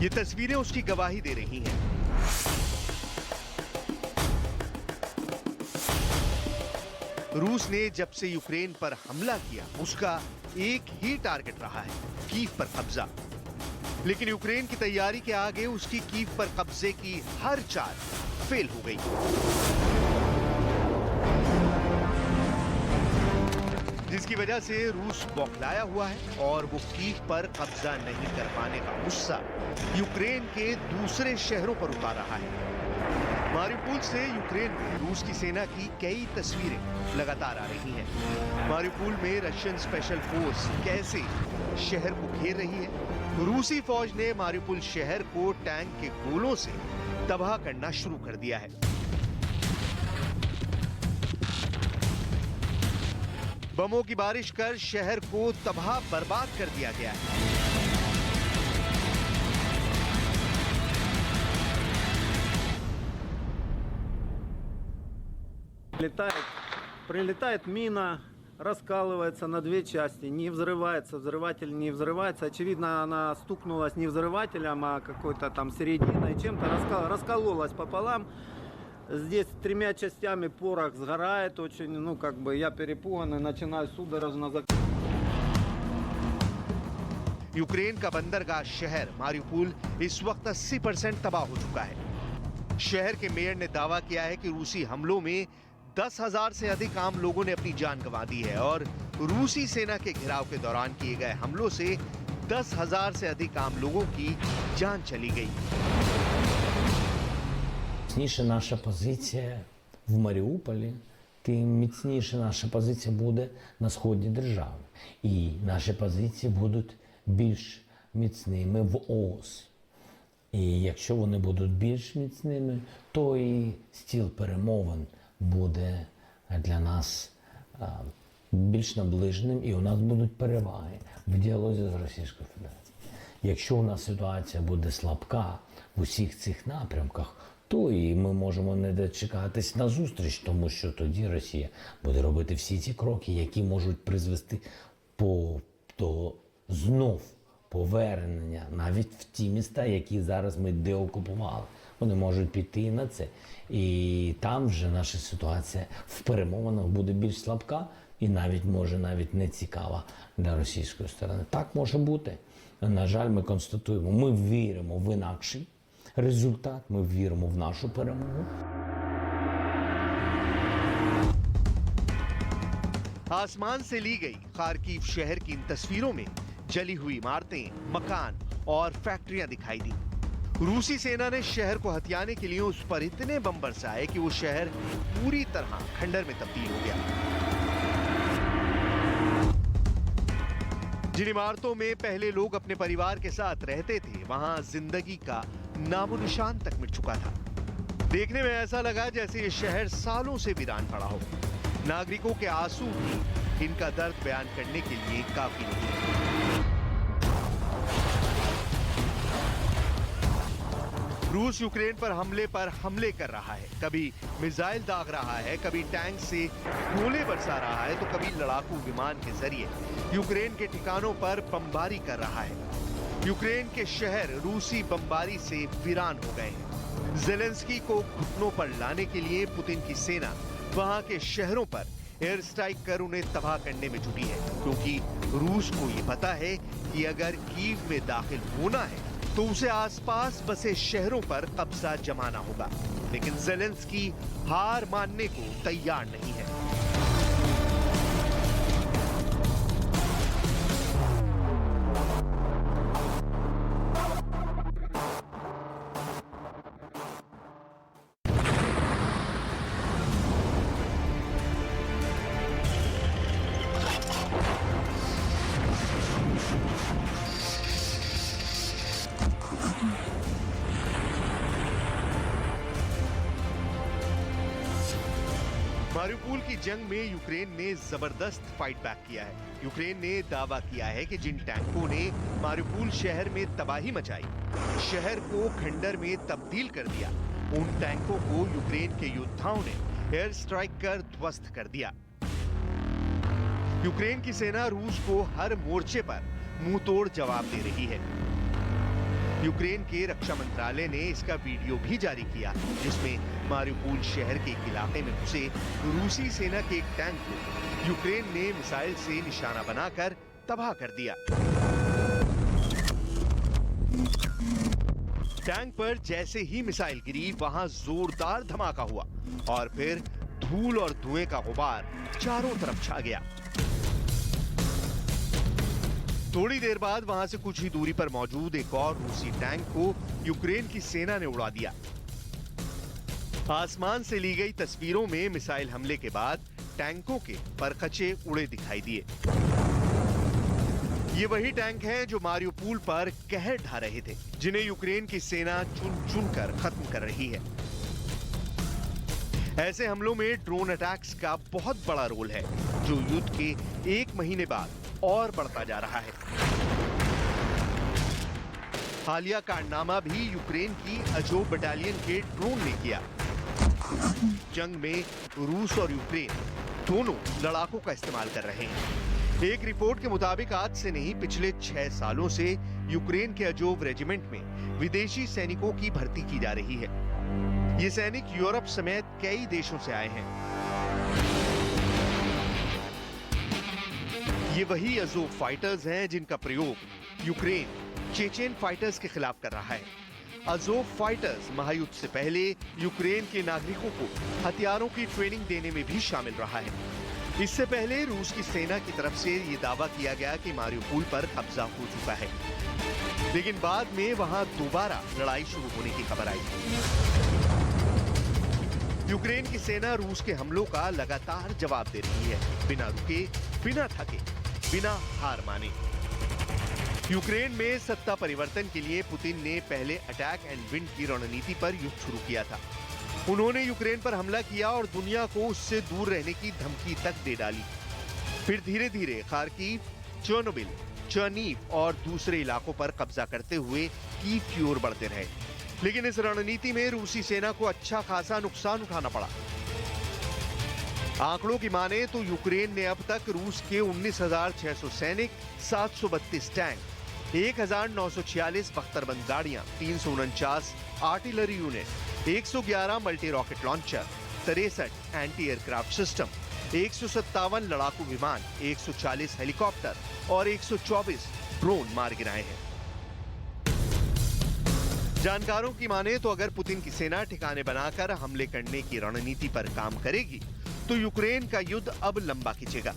ये तस्वीरें उसकी गवाही दे रही हैं। रूस ने जब से यूक्रेन पर हमला किया, उसका एक ही टारगेट रहा है, कीव पर कब्जा। लेकिन यूक्रेन की तैयारी के आगे उसकी कीव पर कब्जे की हर चाल फेल हो गई। जिसकी वजह से रूस बौखलाया हुआ है और वो कीव पर कब्जा नहीं कर पाने का गुस्सा यूक्रेन के दूसरे शहरों पर उतार रहा है। मारिउपोल से यूक्रेन में रूस की सेना की कई तस्वीरें लगातार आ रही हैं। मारिउपोल में रशियन स्पेशल फोर्स कैसे शहर को घेर रही है। रूसी फौज ने मारिउपोल शहर को टैंक के गोलों से तबाह करना शुरू कर दिया है। बमों की बारिश कर शहर को तबाह बर्बाद कर दिया गया है। Прилетает мина, раскалывается на две части, не взрывается, взрыватель не взрывается. Очевидно, она стукнулась не взрывателем, а какой-то там серединой, чем-то раскололась пополам. Здесь 3 частями порох сгорает, очень, я перепуганный, начинаю судорожно закрывать. यूक्रेन का बंदरगाह शहर मारिउपोल इस वक्त 80% तबाह हो चुका है। शहर के मेयर ने दावा किया है कि रूसी हमलों में 10,000 से अधिक आम लोगों ने अपनी जान गंवा दी है और रूसी सेना के घेराव के दौरान किए गए हमलों से 10,000 से अधिक आम लोगों की जान चली गई। Міцніше наша позиція в Маріуполі, тим міцніше наша позиція буде на сході держави. І наші позиції будуть більш міцними в ООС. І якщо вони будуть більш міцними, то і стіл перемовин буде для нас більш наближеним, і у нас будуть переваги в діалозі з Російською Федерацією. Якщо у нас ситуація буде слабка в усіх цих напрямках, то і ми можемо не дочекатись на зустріч, тому що тоді Росія буде робити всі ті кроки, які можуть призвести до знов повернення навіть в ті міста, які зараз ми деокупували. Вони можуть піти і на це. І там вже наша ситуація в перемовинах буде більш слабка і навіть не цікава для російської сторони. Так може бути. На жаль, ми констатуємо, ми віримо в інакший результат, ми віримо в нашу перемогу. आसमान से ली गई खार्किव शहर की इन तस्वीरों में जली हुई इमारतें, मकान और फैक्ट्रियां दिखाई दी। रूसी सेना ने शहर को हथियाने के लिए उस पर इतने बम बरसाए कि वो शहर पूरी तरह खंडर में तब्दील हो गया। जिन इमारतों में पहले लोग अपने परिवार के साथ रहते थे, वहां जिंदगी का नामो निशान तक मिट चुका था। देखने में ऐसा लगा जैसे ये शहर सालों से वीरान पड़ा हो। नागरिकों के आंसू भी इनका दर्द बयान करने के लिए काफी नहीं। रूस यूक्रेन पर हमले कर रहा है, कभी मिसाइल दाग रहा है, कभी टैंक से गोले बरसा रहा है, तो कभी लड़ाकू विमान के जरिए यूक्रेन के ठिकानों पर बमबारी कर रहा है। यूक्रेन के शहर रूसी बमबारी से वीरान हो गए हैं। जेलेंस्की को घुटनों पर लाने के लिए पुतिन की सेना वहां के शहरों पर एयर स्ट्राइक कर उन्हें तबाह करने में जुटी है, क्योंकि रूस को ये पता है कि अगर कीव में दाखिल होना है तो उसे आसपास बसे शहरों पर कब्जा जमाना होगा। लेकिन जेलेंस्की हार मानने को तैयार नहीं है। मारिउपोल की जंग में यूक्रेन ने जबरदस्त फाइट बैक किया है। यूक्रेन ने दावा किया है कि जिन टैंकों ने मारिउपोल शहर में तबाही मचाई, शहर को खंडर में तब्दील कर दिया, उन टैंकों को यूक्रेन के योद्धाओं ने एयर स्ट्राइक कर ध्वस्त कर दिया। यूक्रेन की सेना रूस को हर मोर्चे पर मुंहतोड़ जवाब दे रही है। यूक्रेन के रक्षा मंत्रालय ने इसका वीडियो भी जारी किया, जिसमें मारिउपोल शहर के एक इलाके में घुसे रूसी सेना के एक टैंक को यूक्रेन ने मिसाइल से निशाना बनाकर तबाह कर दिया। टैंक पर जैसे ही मिसाइल गिरी, वहां जोरदार धमाका हुआ और फिर धूल और धुएं का गुबार चारों तरफ छा गया। थोड़ी देर बाद वहां से कुछ ही दूरी पर मौजूद एक और रूसी टैंक को यूक्रेन की सेना ने उड़ा दिया। आसमान से ली गई तस्वीरों में मिसाइल हमले के बाद टैंकों के परखचे उड़े दिखाई दिए। ये वही टैंक हैं जो मारिउपोल पर कहर ढा रहे थे, जिन्हें यूक्रेन की सेना चुन चुन कर खत्म कर रही है। ऐसे हमलों में ड्रोन अटैक्स का बहुत बड़ा रोल है, जो युद्ध के 1 महीने बाद और बढ़ता जा रहा है। हालिया कारनामा भी यूक्रेन की अजोव बटालियन के ड्रोन ने किया। जंग में रूस और यूक्रेन दोनों लड़ाकों का इस्तेमाल कर रहे हैं। एक रिपोर्ट के मुताबिक आज से नहीं, पिछले 6 सालों से यूक्रेन के अजोव रेजिमेंट में विदेशी सैनिकों की भर्ती की जा रही है। ये सैनिक यूरोप समेत कई देशों से आए हैं। ये वही अजोव फाइटर्स हैं जिनका प्रयोग यूक्रेन चेचेन फाइटर्स के खिलाफ कर रहा है। अजोव फाइटर्स महायुद्ध से पहले यूक्रेन के नागरिकों को हथियारों की ट्रेनिंग देने में भी शामिल रहा है। इससे पहले रूस की सेना की तरफ से ये दावा किया गया कि मारिउपोल पर कब्जा हो चुका है, लेकिन बाद में वहां दोबारा लड़ाई शुरू होने की खबर आई। यूक्रेन की सेना रूस के हमलों का लगातार जवाब दे रही है, बिना रुके, बिना थके, बिना हार माने। यूक्रेन में सत्ता परिवर्तन के लिए पुतिन ने पहले अटैक एंड विन की रणनीति पर युद्ध शुरू किया था। उन्होंने यूक्रेन पर हमला किया और दुनिया को उससे दूर रहने की धमकी तक दे डाली। फिर धीरे धीरे खार्किव, चर्नोबिल, चर्नीव और दूसरे इलाकों पर कब्जा करते हुए कीव की ओर बढ़ते रहे। लेकिन इस रणनीति में रूसी सेना को अच्छा खासा नुकसान उठाना पड़ा। आंकड़ों की माने तो यूक्रेन ने अब तक रूस के 19,600 सैनिक, 732 टैंक, 1,946 बख्तरबंद गाड़ियां, 349 artillery unit, 111 multi rocket launcher, 63 anti aircraft system, 157 लड़ाकू विमान, 140 हेलीकॉप्टर और 124 ड्रोन मार गिराए हैं। जानकारोों की माने तो अगर पुतिन की सेना ठिकाने बनाकर हमले करने की रणनीति पर काम करेगी तो यूक्रेन का युद्ध अब लंबा खींचेगा।